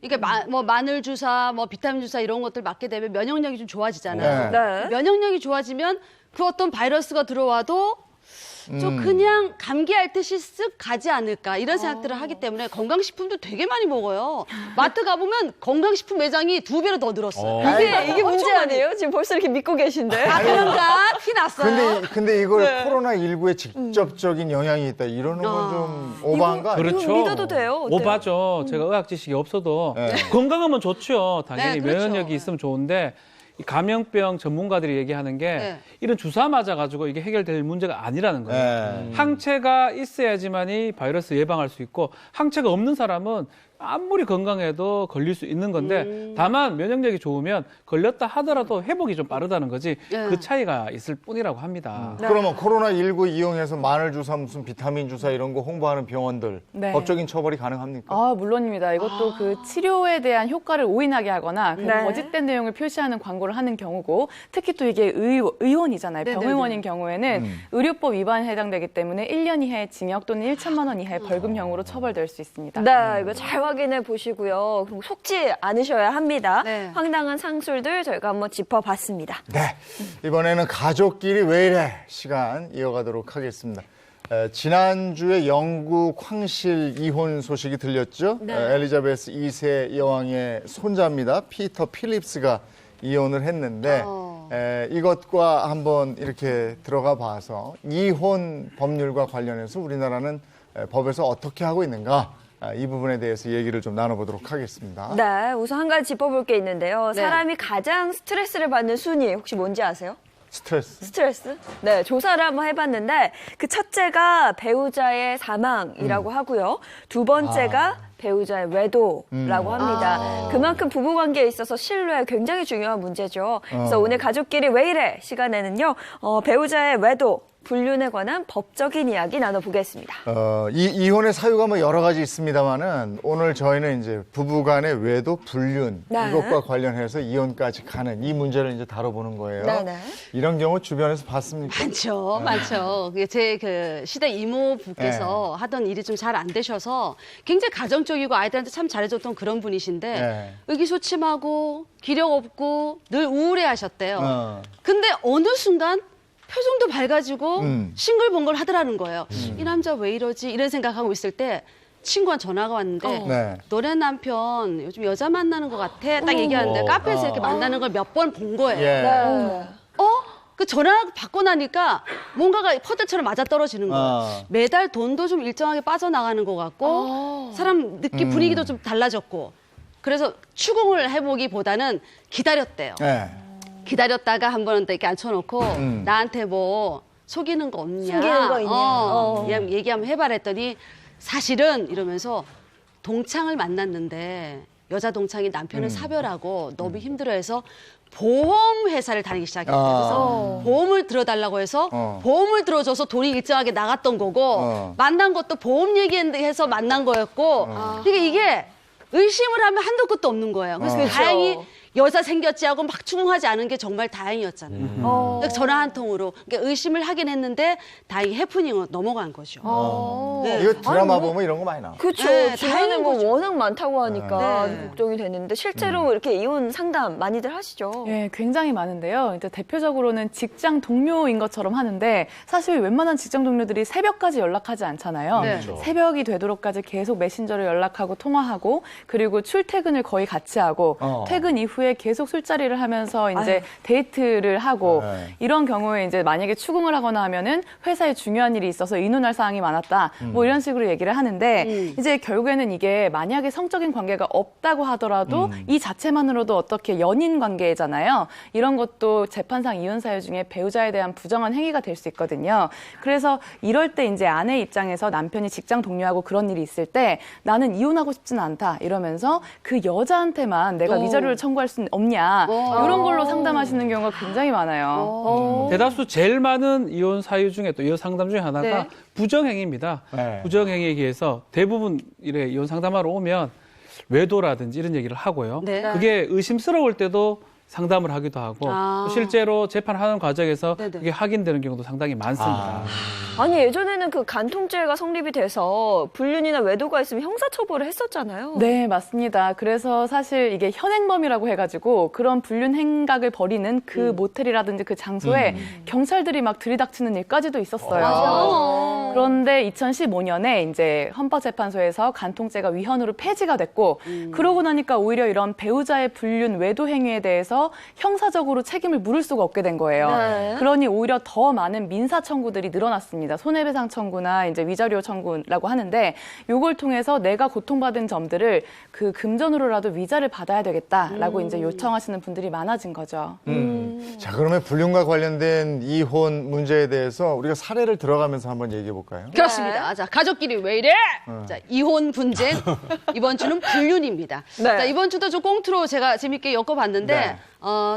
이게 뭐 마늘 주사, 뭐 비타민 주사 이런 것들 맞게 되면 면역력이 좀 좋아지잖아요.
네.
네.
면역력이 좋아지면 그 어떤 바이러스가 들어와도 좀 그냥 감기 앓듯이 쓱 가지 않을까 이런 생각들을 하기 때문에 건강식품도 되게 많이 먹어요. 마트 가보면 건강식품 매장이 2배로 더 늘었어요.
이게 문제 아니에요? 지금 벌써 이렇게 믿고 계신데.
아, 그런가? 티 났어요.
근데 이걸
네.
코로나19에 직접적인 영향이 있다. 이러는 건 좀 오버한 거 아니에요?
그렇죠.
믿어도 돼요? 어때요?
오바죠. 제가 의학 지식이 없어도
네.
건강하면 좋죠. 당연히
네, 그렇죠.
면역력이 있으면 좋은데 이 감염병 전문가들이 얘기하는 게
네.
이런 주사 맞아가지고 이게 해결될 문제가 아니라는 거예요.
네.
항체가 있어야지만이 바이러스 예방할 수 있고 항체가 없는 사람은 아무리 건강해도 걸릴 수 있는 건데 다만 면역력이 좋으면 걸렸다 하더라도 회복이 좀 빠르다는 거지
네.
그 차이가 있을 뿐이라고 합니다.
그러면 코로나19 이용해서 마늘 주사, 무슨 비타민 주사 이런 거 홍보하는 병원들
네.
법적인 처벌이 가능합니까?
아, 물론입니다. 이것도 그 치료에 대한 효과를 오인하게 하거나 그
네.
거짓된 내용을 표시하는 광고를 하는 경우고 특히 또 이게 의원이잖아요.
네네네.
병의원인 경우에는 의료법 위반에 해당되기 때문에 1년 이하의 징역 또는 1천만 원 이하의 벌금형으로 처벌될 수 있습니다.
네, 이거 잘 확인해 보시고요. 그리고 속지 않으셔야 합니다.
네.
황당한 상술들 저희가 한번 짚어봤습니다.
네. 이번에는 가족끼리 왜 이래 시간 이어가도록 하겠습니다. 지난주에 영국 황실 이혼 소식이 들렸죠? 엘리자베스 2세 여왕의 손자입니다. 피터 필립스가 이혼을 했는데 이것과 한번 이렇게 들어가 봐서 이혼 법률과 관련해서 우리나라는 법에서 어떻게 하고 있는가 이 부분에 대해서 얘기를 좀 나눠보도록 하겠습니다.
네, 우선 한 가지 짚어볼 게 있는데요.
네.
사람이 가장 스트레스를 받는 순위 혹시 뭔지 아세요? 스트레스? 네, 조사를 한번 해봤는데 그 첫째가 배우자의 사망이라고 하고요. 두 번째가 배우자의 외도라고 합니다. 그만큼 부부관계에 있어서 신뢰 굉장히 중요한 문제죠. 그래서 오늘 가족끼리 왜 이래 시간에는요. 배우자의 외도, 불륜에 관한 법적인 이야기 나눠보겠습니다.
이혼의 사유가 뭐 여러 가지 있습니다만은 오늘 저희는 이제 부부간의 외도, 불륜
네.
이것과 관련해서 이혼까지 가는 이 문제를 이제 다뤄보는 거예요.
네네.
이런 경우 주변에서 봤습니까?
많죠, 많죠. 제 그 시댁 이모부께서 하던 일이 좀 잘 안 되셔서 굉장히 가정적이고 아이들한테 참 잘해줬던 그런 분이신데
네.
의기소침하고 기력 없고 늘 우울해하셨대요.
어.
근데 어느 순간 표정도 밝아지고 싱글벙글 하더라는 거예요. 이 남자 왜 이러지? 이런 생각하고 있을 때 친구한테 전화가 왔는데
네.
너네 남편 요즘 여자 만나는 것 같아. 딱 얘기하는데 카페에서 이렇게 만나는 걸 몇 번 본 거예요.
예.
그 전화 받고 나니까 뭔가가 퍼즐처럼 맞아떨어지는 거예요. 매달 돈도 좀 일정하게 빠져나가는 것 같고 사람 느낌 분위기도 좀 달라졌고 그래서 추궁을 해보기보다는 기다렸대요.
네.
기다렸다가 한 번은 또 이렇게 앉혀놓고 나한테 뭐 속이는 거 없냐.
숨기는 거 있냐.
얘기 한번 해봐라 했더니 사실은 이러면서 동창을 만났는데 여자 동창이 남편을 사별하고 너무 힘들어해서 보험 회사를 다니기 시작했대요. 그래서 보험을 들어달라고 해서 보험을 들어줘서 돈이 일정하게 나갔던 거고 만난 것도 보험 얘기해서 만난 거였고 그러니까 이게 의심을 하면 한도 끝도 없는 거예요. 그래서 다행히 여자 생겼지 하고 막 추궁하지 않은 게 정말 다행이었잖아요. 그러니까 전화 한 통으로 그러니까 의심을 하긴 했는데 다행히 해프닝으로 넘어간 거죠. 네.
이거 드라마 보면 이런 거 많이 나와.
그렇죠.
네,
주변에
다행인
뭐
거죠.
워낙 많다고 하니까
네.
걱정이 되는데 실제로 이렇게 이혼 상담 많이들 하시죠.
예, 굉장히 많은데요. 이제 대표적으로는 직장 동료인 것처럼 하는데 사실 웬만한 직장 동료들이 새벽까지 연락하지 않잖아요.
네.
새벽이 되도록까지 계속 메신저로 연락하고 통화하고 그리고 출퇴근을 거의 같이 하고 퇴근 이후에 계속 술자리를 하면서 이제 데이트를 하고 이런 경우에 이제 만약에 추궁을 하거나 하면은 회사에 중요한 일이 있어서 의논할 사항이 많았다. 뭐 이런 식으로 얘기를 하는데 이제 결국에는 이게 만약에 성적인 관계가 없다고 하더라도 이 자체만으로도 어떻게 연인 관계잖아요. 이런 것도 재판상 이혼 사유 중에 배우자에 대한 부정한 행위가 될 수 있거든요. 그래서 이럴 때 이제 아내 입장에서 남편이 직장 동료하고 그런 일이 있을 때 나는 이혼하고 싶지는 않다 이러면서 그 여자한테만 내가 위자료를 청구할 수는 없냐 이런 걸로 상담하시는 경우가 굉장히 많아요.
대다수 제일 많은 이혼 사유 중에 또 이혼 상담 중에 하나가
네.
부정행위입니다.
네.
부정행위에 의해서 대부분 이혼 상담하러 오면 외도라든지 이런 얘기를 하고요.
네.
그게 의심스러울 때도 상담을 하기도 하고
아.
실제로 재판하는 과정에서
네네.
이게 확인되는 경우도 상당히 많습니다.
아니 예전에는 그 간통죄가 성립이 돼서 불륜이나 외도가 있으면 형사처벌을 했었잖아요.
네, 맞습니다. 그래서 사실 이게 현행범이라고 해가지고 그런 불륜 행각을 벌이는 그 모텔이라든지 그 장소에 경찰들이 막 들이닥치는 일까지도 있었어요. 그런데 2015년에 이제 헌법재판소에서 간통죄가 위헌으로 폐지가 됐고 그러고 나니까 오히려 이런 배우자의 불륜 외도 행위에 대해서 형사적으로 책임을 물을 수가 없게 된 거예요.
네.
그러니 오히려 더 많은 민사 청구들이 늘어났습니다. 손해배상 청구나 이제 위자료 청구라고 하는데 요걸 통해서 내가 고통받은 점들을 그 금전으로라도 위자를 받아야 되겠다라고 이제 요청하시는 분들이 많아진 거죠.
자, 그러면 불륜과 관련된 이혼 문제에 대해서 우리가 사례를 들어가면서 한번 얘기해 볼까요?
그렇습니다. 자, 가족끼리 왜 이래? 자, 이혼 분쟁. 이번 주는 불륜입니다.
네.
자, 이번 주도 좀 꽁트로 제가 재밌게 엮어봤는데
네.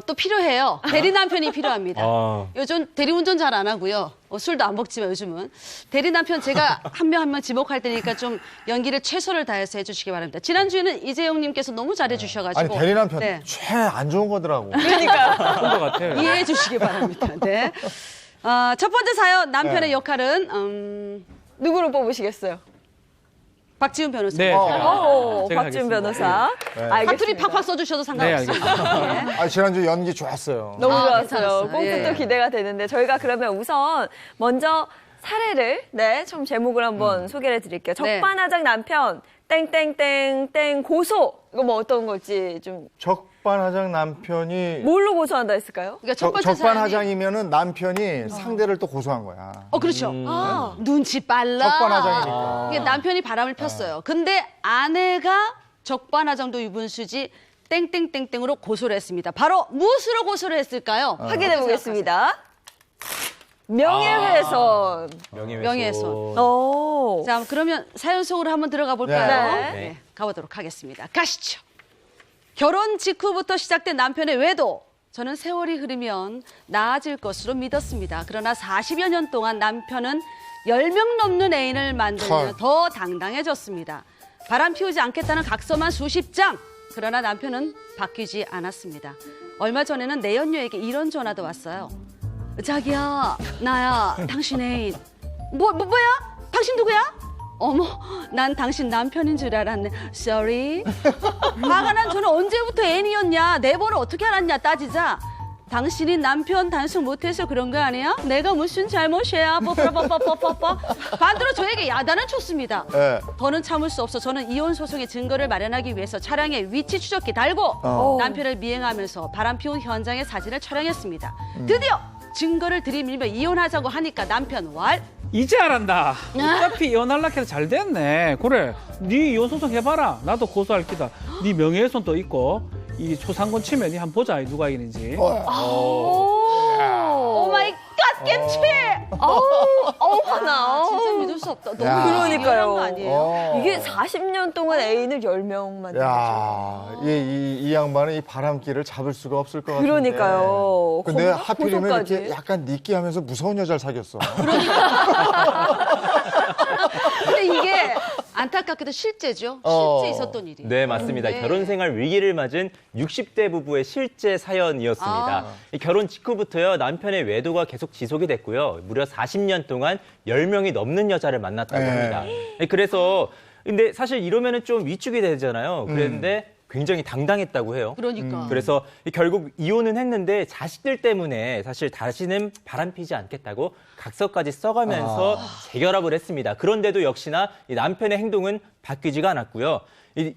또 필요해요. 대리 남편이 필요합니다.
아.
요즘 대리운전 잘 안 하고요. 술도 안 먹지만 요즘은. 대리 남편 제가 한 명 한 명 지목할 테니까 좀 연기를 최선을 다해서 해주시기 바랍니다. 지난주에는 이재용님께서 너무 잘해주셔가지고.
아니, 대리 남편
네.
최 안 좋은 거더라고.
그런 것 같아요.
이해해 주시기 바랍니다. 네. 첫 번째 사연 남편의
네.
역할은
누구를 뽑으시겠어요?
박지훈 변호사.
네,
오,
제가
박지훈
하겠습니다.
변호사.
네.
알겠습니다.
사투리 팍팍 써주셔도 상관없습니다. 네.
아, 지난주 연기 좋았어요.
너무
아,
좋았어요.
괜찮았어요.
꽁트도
예.
기대가 되는데 저희가 그러면 우선 먼저 사례를 좀 제목을 한번 소개를 드릴게요.
네.
적반하장 남편 땡땡땡땡 고소. 이거 뭐 어떤 걸지 좀
적반하장 남편이
뭘로 고소한다 했을까요?
그러니까 첫 번째 사연이
적반하장이면은 남편이 상대를 또 고소한 거야.
그렇죠. 눈치 빨라.
적반하장이니까.
이게 남편이 바람을 폈어요. 근데 아내가 적반하장도 유분수지 땡땡땡땡으로 고소를 했습니다. 바로 무엇으로 고소를 했을까요?
확인해 보겠습니다. 명예훼손.
명예훼손.
오.
자, 그러면 사연 속으로 한번 들어가 볼까요?
네.
네, 가보도록 하겠습니다. 가시죠. 결혼 직후부터 시작된 남편의 외도. 저는 세월이 흐르면 나아질 것으로 믿었습니다. 그러나 40여 년 동안 남편은 10명 넘는 애인을 만들며
헐.
더 당당해졌습니다. 바람 피우지 않겠다는 각서만 수십 장. 그러나 남편은 바뀌지 않았습니다. 얼마 전에는 내연녀에게 이런 전화도 왔어요. 자기야, 나야, 당신 애인. 뭐야? 당신 누구야? 어머, 난 당신 남편인 줄 알았네. Sorry. 화가 난 저는 언제부터 애인이었냐? 내 번호 어떻게 알았냐? 따지자. 당신이 남편 단속 못해서 그런 거 아니야? 내가 무슨 잘못이야? 뽀뽀뽀뽀뽀뽀. 반대로 저에게 야단을 쳤습니다.
네.
더는 참을 수 없어 저는 이혼 소송의 증거를 마련하기 위해서 차량에 위치 추적기 달고 남편을 미행하면서 바람 피운 현장의 사진을 촬영했습니다. 드디어 증거를 들이밀며 이혼하자고 하니까 남편 왈.
이제 알았다. 어차피 이혼하려고 해서 잘 됐네. 그래, 네 이혼 소송 해봐라. 나도 고소할 기다. 네 명예훼손도 있고 이 초상권 침해 니 한번 보자. 누가 이기는지.
오 마이 갓 김치.
화나.
진짜 믿을 수 없다. 너무
야.
그러니까요.
거 아니에요?
이게 40년 동안 애인을 10명 만든 거죠.
야, 이 양반은 이 바람길을 잡을 수가 없을 것 같은데.
그러니까요.
근데
거기다
하필이면
고소까지.
이렇게 약간 니끼하면서 무서운 여자를 사귀었어.
근데 이게 안타깝게도 실제죠. 실제 있었던 일이.
네, 맞습니다.
네.
결혼 생활 위기를 맞은 60대 부부의 실제 사연이었습니다. 이 결혼 직후부터요, 남편의 외도가 계속 지속이 됐고요. 무려 40년 동안 10명이 넘는 여자를 만났다고
네.
합니다. 근데 사실 이러면은 좀 위축이 되잖아요. 그랬는데 굉장히 당당했다고 해요.
그러니까.
그래서 결국 이혼은 했는데 자식들 때문에 사실 다시는 바람피지 않겠다고 각서까지 써가면서 재결합을 했습니다. 그런데도 역시나 이 남편의 행동은 바뀌지가 않았고요.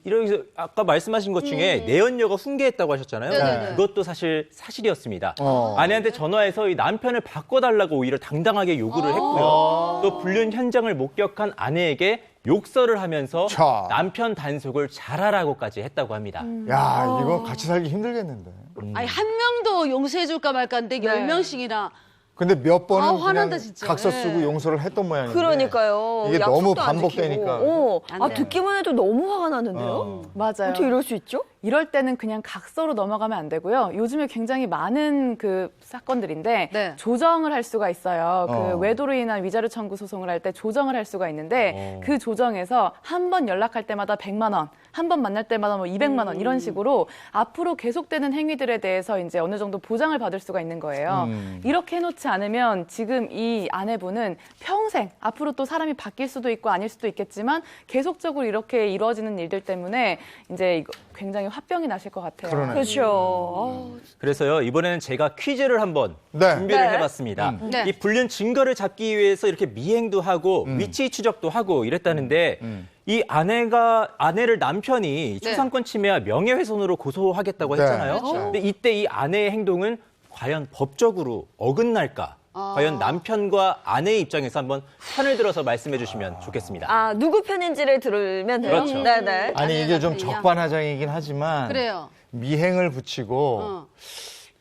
이러면서 아까 말씀하신 것 중에 내연녀가 훈계했다고 하셨잖아요.
네네네.
그것도 사실이었습니다.
어.
아내한테 전화해서 이 남편을 바꿔달라고 오히려 당당하게 요구를 했고요. 또 불륜 현장을 목격한 아내에게 욕설을 하면서
자.
남편 단속을 잘하라고까지 했다고 합니다.
야, 이거 같이 살기 힘들겠는데.
아니 한 명도 용서해 줄까 말까인데 10명씩이나
근데 몇 번은
아,
그냥
화난다, 진짜.
각서 쓰고
예.
용서를 했던 모양인데.
그러니까요.
이게
약속도
너무
안
반복되니까.
지키고.
안
아,
돼요.
듣기만 해도 너무 화가 나는데요?
맞아요.
어떻게 이럴 수 있죠?
이럴 때는 그냥 각서로 넘어가면 안 되고요. 요즘에 굉장히 많은 그 사건들인데
네.
조정을 할 수가 있어요. 그
어.
외도로 인한 위자료 청구 소송을 할 때 조정을 할 수가 있는데 그 조정에서 한 번 연락할 때마다 100만 원, 한 번 만날 때마다 뭐 200만 원 이런 식으로 앞으로 계속되는 행위들에 대해서 이제 어느 정도 보장을 받을 수가 있는 거예요. 이렇게 해놓지 않으면 지금 이 아내분은 평생 앞으로 또 사람이 바뀔 수도 있고 아닐 수도 있겠지만 계속적으로 이렇게 이루어지는 일들 때문에 이제 이거 굉장히 화병이 나실 것 같아요.
그러네.
그렇죠.
그래서요, 이번에는 제가 퀴즈를 한번
네.
준비를
네.
해봤습니다.
네.
이 불륜 증거를 잡기 위해서 이렇게 미행도 하고 위치 추적도 하고 이랬다는데 이 아내를 남편이
네.
초상권 침해와 명예훼손으로 고소하겠다고
네.
했잖아요.
그렇죠.
근데 이때 이 아내의 행동은 과연 법적으로 어긋날까? 과연 남편과 아내의 입장에서 한번 편을 들어서 말씀해 주시면 좋겠습니다.
아, 누구 편인지를 들으면 돼요?
그렇죠.
네네.
아니 이게 좀
남편이야.
적반하장이긴 하지만
그래요.
미행을 붙이고
어.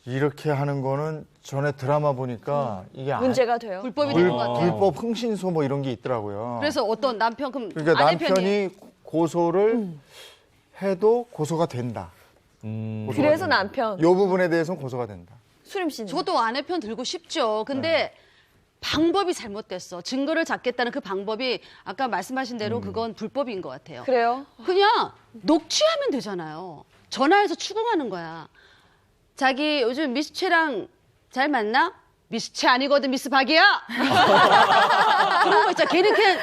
이렇게 하는 거는 전에 드라마 보니까 이게
문제가 돼요.
불법이 되는 것 같아요.
불법 흥신소 뭐 이런 게 있더라고요.
그래서 어떤 남편 그럼
그러니까
아내 편이에요?
남편이 고소를 해도 고소가 된다.
그래서 남편,
이 부분에 대해서는 고소가 된다.
수림 씨는?
저도 아내 편 들고 싶죠. 근데 방법이 잘못됐어. 증거를 잡겠다는 그 방법이 아까 말씀하신 대로 그건 불법인 것 같아요.
그래요?
그냥 녹취하면 되잖아요. 전화해서 추궁하는 거야. 자기 요즘 미스채랑 잘 만나? 미스채 아니거든, 미스 박이야. 그런 거 있잖아. 걔는 그냥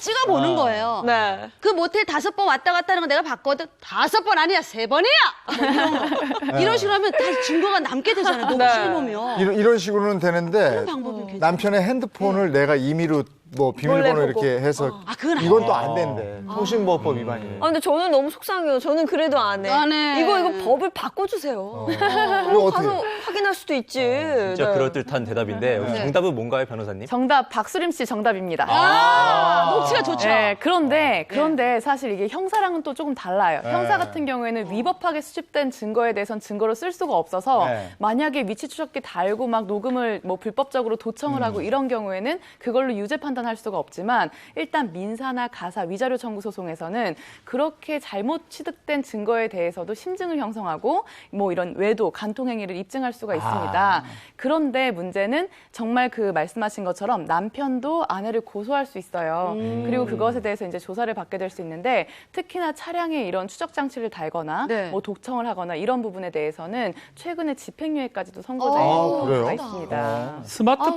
찍어보는 거예요.
네.
그 모텔 5번 왔다 갔다 하는 거 내가 봤거든. 5번 아니야, 3번이야. 뭐 이런 거. 이런 식으로 하면 다 증거가 남게 되잖아요. 녹취해놓으면.
이런 식으로는 되는데
그런 방법이 괜찮아요.
남편의 핸드폰을 내가 임의로 뭐 비밀번호
몰래
이렇게 해서
아, 그건 안
이건
돼.
또 안 된대. 통신보호법 위반이래.
아, 근데 저는 너무 속상해요. 저는 그래도 안 해.
안 해.
이거 법을 바꿔주세요.
이거 어떻게?
가서 확인할 수도 있지.
진짜
네.
그럴듯한 대답인데 정답은 뭔가요, 변호사님?
정답 박수림 씨 정답입니다.
녹취가 좋죠.
네, 그런데 사실 이게 형사랑은 또 조금 달라요. 형사 같은 경우에는 위법하게 수집된 증거에 대해서는 증거로 쓸 수가 없어서
네.
만약에 위치 추적기 달고 막 녹음을 뭐 불법적으로 도청을 하고 이런 경우에는 그걸로 유죄 판단할 수가 없지만 일단 민사나 가사, 위자료 청구 소송에서는 그렇게 잘못 취득된 증거에 대해서도 심증을 형성하고 뭐 이런 외도, 간통행위를 입증할 수가 있습니다. 그런데 문제는 정말 그 말씀하신 것처럼 남편도 아내를 고소할 수 있어요. 그리고 그것에 대해서 이제 조사를 받게 될 수 있는데 특히나 차량에 이런 추적 장치를 달거나
네.
뭐 독청을 하거나 이런 부분에 대해서는 최근에 집행유예까지도 선고된
아, 그래요?
경우가 있습니다.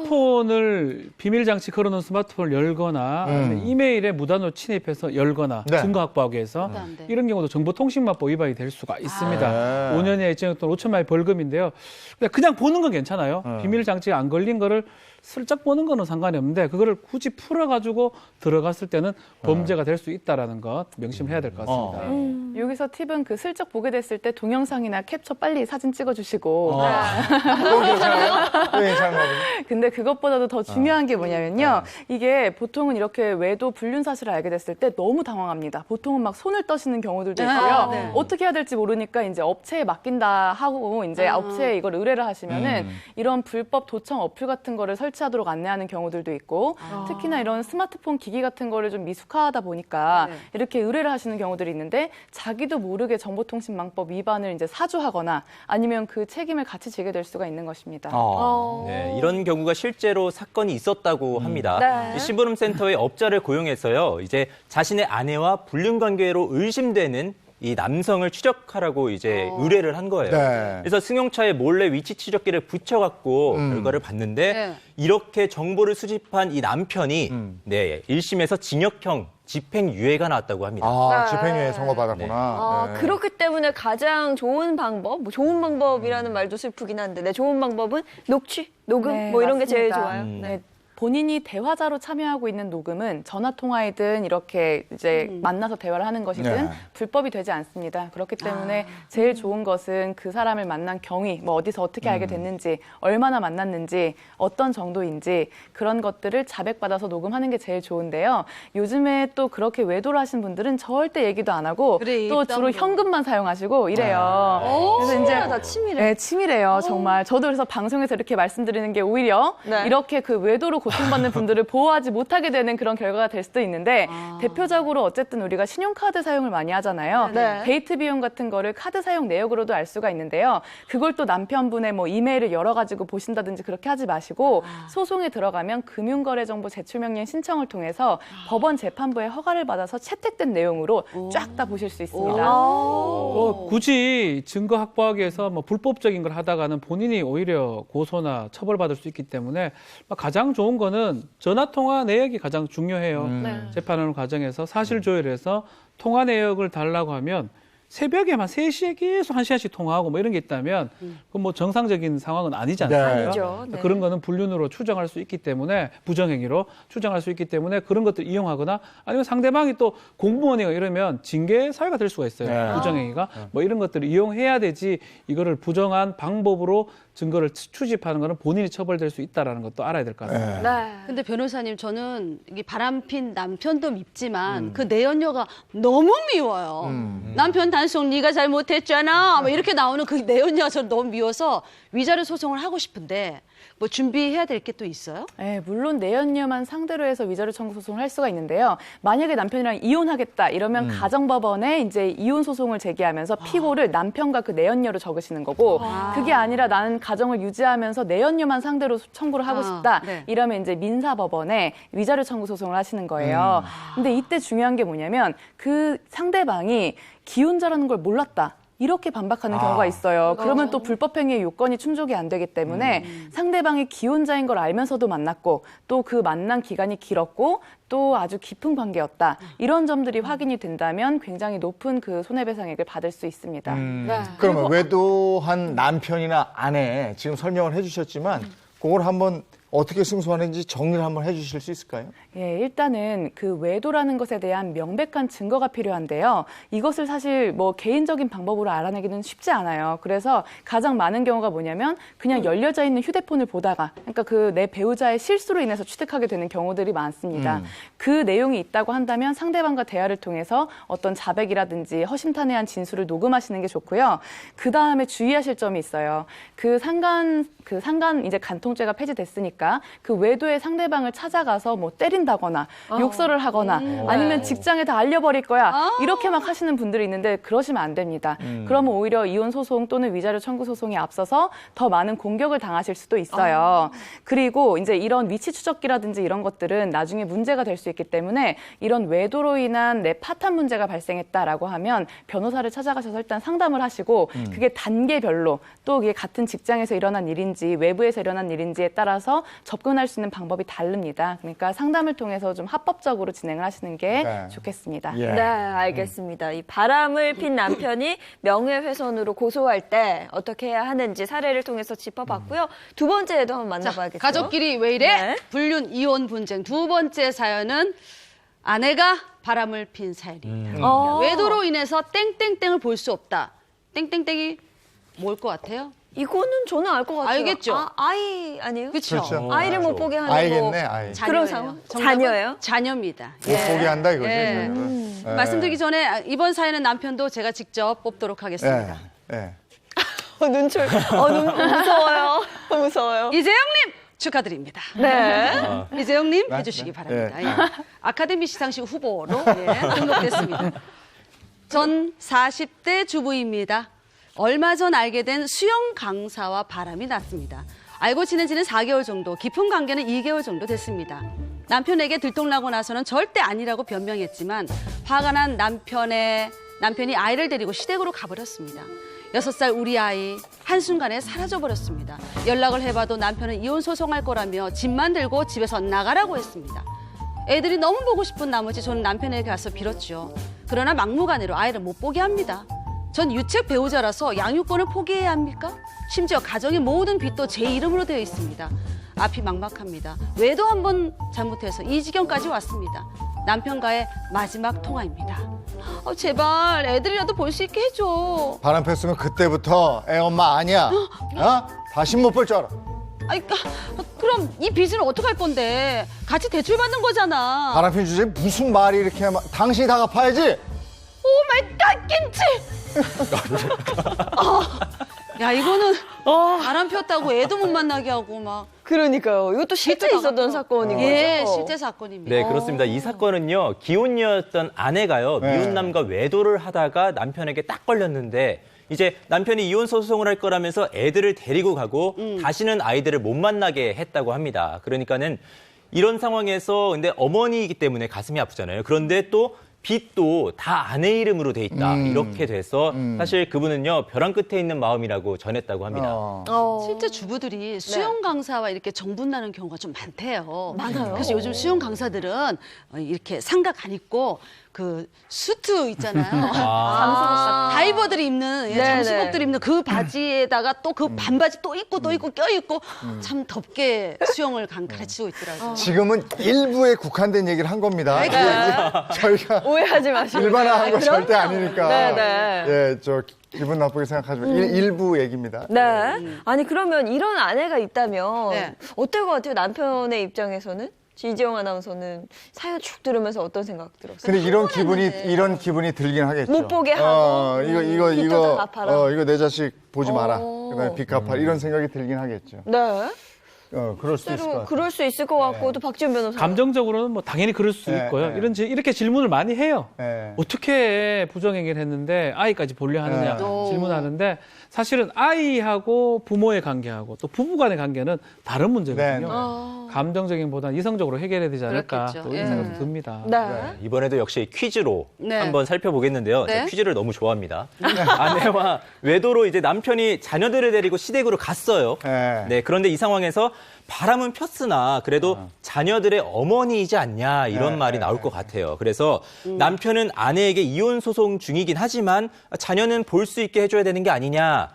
스마트폰을 비밀 장치 걸어놓은 스마트폰을 열거나 아니면 이메일에 무단으로 침입해서 열거나
네.
증거 확보하기 위해서
말도 안 돼.
이런 경우도 정보통신망법 위반이 될 수가 있습니다.
아.
5년 이하의 징역 또는 5천만 원의 벌금인데요. 그냥 보는 건 괜찮아요. 비밀 장치가 안 걸린 거를 슬쩍 보는 거는 상관이 없는데 그거를 굳이 풀어가지고 들어갔을 때는 범죄가 될 수 있다라는 것 명심을 해야 될 것 같습니다.
여기서 팁은 그 슬쩍 보게 됐을 때 동영상이나 캡처 빨리 사진 찍어주시고
그건 괜찮아요? 그건 괜찮은 거군요.
근데 그것보다도 더 중요한 게 뭐냐면요. 이게 보통은 이렇게 외도 불륜 사실을 알게 됐을 때 너무 당황합니다. 보통은 막 손을 떠시는 경우들도 있고요.
네.
어떻게 해야 될지 모르니까 이제 업체에 맡긴다 하고 이제 업체에 이걸 의뢰를 하시면은 이런 불법 도청 어플 같은 거를 설치하도록 안내하는 경우들도 있고 특히나 이런 스마트폰 기기 같은 거를 좀 미숙하다 보니까
네.
이렇게 의뢰를 하시는 경우들이 있는데 자기도 모르게 정보통신망법 위반을 이제 사주하거나 아니면 그 책임을 같이 지게 될 수가 있는 것입니다.
네, 이런 경우가 실제로 사건이 있었다고 합니다.
네.
이 심부름센터의 업자를 고용해서요, 이제 자신의 아내와 불륜 관계로 의심되는 이 남성을 추적하라고 이제 의뢰를 한 거예요.
네.
그래서 승용차에 몰래 위치 추적기를 붙여갖고 결과를 봤는데
네.
이렇게 정보를 수집한 이 남편이 네, 1심에서 징역형 집행유예가 나왔다고 합니다.
아,
네.
집행유예 선고받았구나.
아,
네.
그렇기 때문에 가장 좋은 방법, 뭐 좋은 방법이라는 말도 슬프긴 한데, 네, 좋은 방법은 녹취, 녹음,
네,
뭐 이런 게 제일
맞습니다.
좋아요.
네. 본인이 대화자로 참여하고 있는 녹음은 전화 통화이든 이렇게 이제 만나서 대화를 하는 것이든
네.
불법이 되지 않습니다. 그렇기 때문에 제일 좋은 것은 그 사람을 만난 경위, 뭐 어디서 어떻게 알게 됐는지, 얼마나 만났는지, 어떤 정도인지 그런 것들을 자백받아서 녹음하는 게 제일 좋은데요. 요즘에 또 그렇게 외도를 하신 분들은 절대 얘기도 안 하고
그래,
또
있다,
주로
뭐.
현금만 사용하시고 이래요. 그래서
치밀하다, 치밀해.
네, 치밀해요. 정말. 저도 그래서 방송에서 이렇게 말씀드리는 게 오히려
네.
이렇게 그 외도로 고통받는 분들을 보호하지 못하게 되는 그런 결과가 될 수도 있는데 대표적으로 어쨌든 우리가 신용카드 사용을 많이 하잖아요.
네.
데이트 비용 같은 거를 카드 사용 내역으로도 알 수가 있는데요. 그걸 또 남편분의 뭐 이메일을 열어가지고 보신다든지 그렇게 하지 마시고 소송에 들어가면 금융거래정보 제출명령 신청을 통해서 법원 재판부의 허가를 받아서 채택된 내용으로 쫙 다 보실 수 있습니다.
굳이 증거 확보하기 위해서 뭐 불법적인 걸 하다가는 본인이 오히려 고소나 처벌받을 수 있기 때문에 가장 좋은 거는 전화통화 내역이 가장 중요해요. 재판하는 과정에서 사실 조율해서 통화 내역을 달라고 하면 새벽에만 3시에 계속 1시간씩 통화하고 뭐 이런 게 있다면 그건 뭐 정상적인 상황은 아니지 않습니까?
네.
아니죠. 네.
그런 거는 불륜으로 추정할 수 있기 때문에 부정행위로 추정할 수 있기 때문에 그런 것들 이용하거나 아니면 상대방이 또 공무원이고 이러면 징계 사유가 될 수가 있어요.
네.
부정행위가 뭐 이런 것들을 이용해야 되지 이거를 부정한 방법으로 증거를 추집하는 거는 본인이 처벌될 수 있다라는 것도 알아야 될 것 같습니다.
네.
근데 변호사님 저는 이게 바람핀 남편도 밉지만 그 내연녀가 너무 미워요. 남편 단속 네가 잘못했잖아. 뭐 이렇게 나오는 그 내연녀가 저는 너무 미워서 위자료 소송을 하고 싶은데 뭐 준비해야 될 게 또 있어요?
네, 물론 내연녀만 상대로 해서 위자료 청구 소송을 할 수가 있는데요. 만약에 남편이랑 이혼하겠다 이러면 가정법원에 이제 이혼 소송을 제기하면서 피고를 남편과 그 내연녀로 적으시는 거고 그게 아니라 나는 가정을 유지하면서 내연녀만 상대로 청구를 하고 싶다
네.
이러면 이제 민사법원에 위자료 청구 소송을 하시는 거예요. 근데 이때 중요한 게 뭐냐면 그 상대방이 기혼자라는 걸 몰랐다. 이렇게 반박하는 경우가 있어요. 그러면 또 불법행위의 요건이 충족이 안 되기 때문에 상대방이 기혼자인 걸 알면서도 만났고 또 그 만난 기간이 길었고 또 아주 깊은 관계였다. 이런 점들이 확인이 된다면 굉장히 높은 그 손해배상액을 받을 수 있습니다.
그러면 외도한 남편이나 아내 지금 설명을 해주셨지만 그걸 한번 어떻게 승소하는지 정리를 한번 해주실 수 있을까요?
예, 일단은 그 외도라는 것에 대한 명백한 증거가 필요한데요. 이것을 사실 뭐 개인적인 방법으로 알아내기는 쉽지 않아요. 그래서 가장 많은 경우가 뭐냐면 그냥 열려져 있는 휴대폰을 보다가 그러니까 그 내 배우자의 실수로 인해서 취득하게 되는 경우들이 많습니다. 그 내용이 있다고 한다면 상대방과 대화를 통해서 어떤 자백이라든지 허심탄회한 진술을 녹음하시는 게 좋고요. 그 다음에 주의하실 점이 있어요. 그 상간 이제 간통죄가 폐지됐으니까 그 외도의 상대방을 찾아가서 뭐 때린다거나 욕설을 하거나 아니면 직장에 다 알려버릴 거야 이렇게 막 하시는 분들이 있는데 그러시면 안 됩니다. 그러면 오히려 이혼 소송 또는 위자료 청구 소송에 앞서서 더 많은 공격을 당하실 수도 있어요. 그리고 이제 이런 위치 추적기라든지 이런 것들은 나중에 문제가 될 수 있기 때문에 이런 외도로 인한 내 파탄 문제가 발생했다라고 하면 변호사를 찾아가셔서 일단 상담을 하시고 그게 단계별로 또 이게 같은 직장에서 일어난 일인지 외부에서 일어난 일인지에 따라서 접근할 수 있는 방법이 다릅니다. 그러니까 상담을 통해서 좀 합법적으로 진행을 하시는 게
네.
좋겠습니다.
예.
네, 알겠습니다. 이 바람을 핀 남편이 명예훼손으로 고소할 때 어떻게 해야 하는지 사례를 통해서 짚어봤고요. 두 번째에도 한번 만나봐야겠죠.
가족끼리 왜 이래?
네.
불륜, 이혼 분쟁. 두 번째 사연은 아내가 바람을 핀 사연입니다. 외도로 인해서 땡땡땡을 볼 수 없다. 땡땡땡이 뭘 것 같아요?
이거는 저는 알 것 같아요.
알겠죠?
아이 아니에요?
그렇죠.
그렇죠.
아이를 못 보게 하는
알겠네,
거.
아이.
그런 상황? 자녀예요?
자녀입니다.
못 보게 한다 이거지.
예.
예.
말씀드리기 전에 이번 사연은 남편도 제가 직접 뽑도록 하겠습니다.
예.
눈 무서워요. 무서워요.
이재영님 축하드립니다.
네.
이재영님
네,
해주시기
네.
바랍니다.
예.
예. 아카데미 시상식 후보로 등록됐습니다. 전 40대 주부입니다. 얼마 전 알게 된 수영 강사와 바람이 났습니다. 알고 지낸 지는 4개월 정도, 깊은 관계는 2개월 정도 됐습니다. 남편에게 들통나고 나서는 절대 아니라고 변명했지만 화가 난 남편이 아이를 데리고 시댁으로 가버렸습니다. 6살 우리 아이 한순간에 사라져버렸습니다. 연락을 해봐도 남편은 이혼 소송할 거라며 짐만 들고 집에서 나가라고 했습니다. 애들이 너무 보고 싶은 나머지 저는 남편에게 가서 빌었죠. 그러나 막무가내로 아이를 못 보게 합니다. 전 유책 배우자라서 양육권을 포기해야 합니까? 심지어 가정의 모든 빚도 제 이름으로 되어 있습니다. 앞이 막막합니다. 외도 한번 잘못해서 이 지경까지 왔습니다. 남편과의 마지막 통화입니다. 제발 애들이라도 볼 수 있게 해줘.
바람 폈으면 그때부터 애 엄마 아니야. 다시 못 볼 줄 알아.
아니, 그럼 이 빚을 어떡할 건데? 같이 대출 받는 거잖아.
바람 핀 주제에 무슨 말이 이렇게 당신이 다 갚아야지.
오 마이 갓 김치! 야 이거는 바람 폈다고 애도 못 만나게 하고 막.
그러니까요. 이것도 실제 있었던 사건인 거죠?
예, 실제 사건입니다.
네, 그렇습니다. 이 사건은요, 기혼녀였던 아내가요,
네.
미혼남과 외도를 하다가 남편에게 딱 걸렸는데, 이제 남편이 이혼 소송을 할 거라면서 애들을 데리고 가고 다시는 아이들을 못 만나게 했다고 합니다. 그러니까는 이런 상황에서 근데 어머니이기 때문에 가슴이 아프잖아요. 그런데 또 빚도 다 아내 이름으로 돼 있다. 이렇게 돼서 사실 그분은요, 벼랑 끝에 있는 마음이라고 전했다고 합니다.
실제 주부들이 수영 강사와 이렇게 정분 나는 경우가 좀 많대요. 많아요. 그래서 요즘 수영 강사들은 이렇게 상각 안 입고 그 수트 있잖아요. 다이버들이 입는 잠수복들이 입는 그 바지에다가 또 그 반바지 또 입고 또 입고 껴입고 참 덥게 수영을 가르치고 있더라고요.
지금은 일부에 국한된 얘기를 한 겁니다. 저희가
오해하지 마시고.
일반화한 거
그럼요.
절대 아니니까.
네네.
예, 저 기분 나쁘게 생각하지 마시고 일부 얘기입니다.
네. 아니 그러면 이런 아내가 있다면
네.
어떨 것 같아요? 남편의 입장에서는? 이지영 아나운서는 사연 쭉 들으면서 어떤 생각 들었어요?
근데 이런 기분이 들긴 하겠죠.
못 보게 하고. 빚도 다 갚아라.
이거 내 자식 보지 마라. 그다음에 빚 갚아라. 이런 생각이 들긴 하겠죠.
네.
그럴 수 있을 것
실제로
같아요.
그럴 수 있을 것 같고 또 박지원 변호사.
감정적으로는 뭐 당연히 그럴 수
네,
있고요.
네.
이렇게 질문을 많이 해요.
네.
어떻게 부정행위를 했는데 아이까지 보려 하느냐
네.
질문하는데 사실은 아이하고 부모의 관계하고 또 부부간의 관계는 다른 문제거든요.
네,
감정적인보다는 이성적으로 해결해야 되지 않을까
그렇겠죠.
또 이런
예.
생각이 듭니다.
네.
이번에도 역시 퀴즈로
네.
한번 살펴보겠는데요.
네.
제가 퀴즈를 너무 좋아합니다. 아내와 외도로 이제 남편이 자녀들을 데리고 시댁으로 갔어요.
네.
네, 그런데 이 상황에서 바람은 폈으나 그래도 자녀들의 어머니이지 않냐 이런
네,
말이
네,
나올
네.
것 같아요. 그래서 남편은 아내에게 이혼 소송 중이긴 하지만 자녀는 볼 수 있게 해줘야 되는 게 아니냐.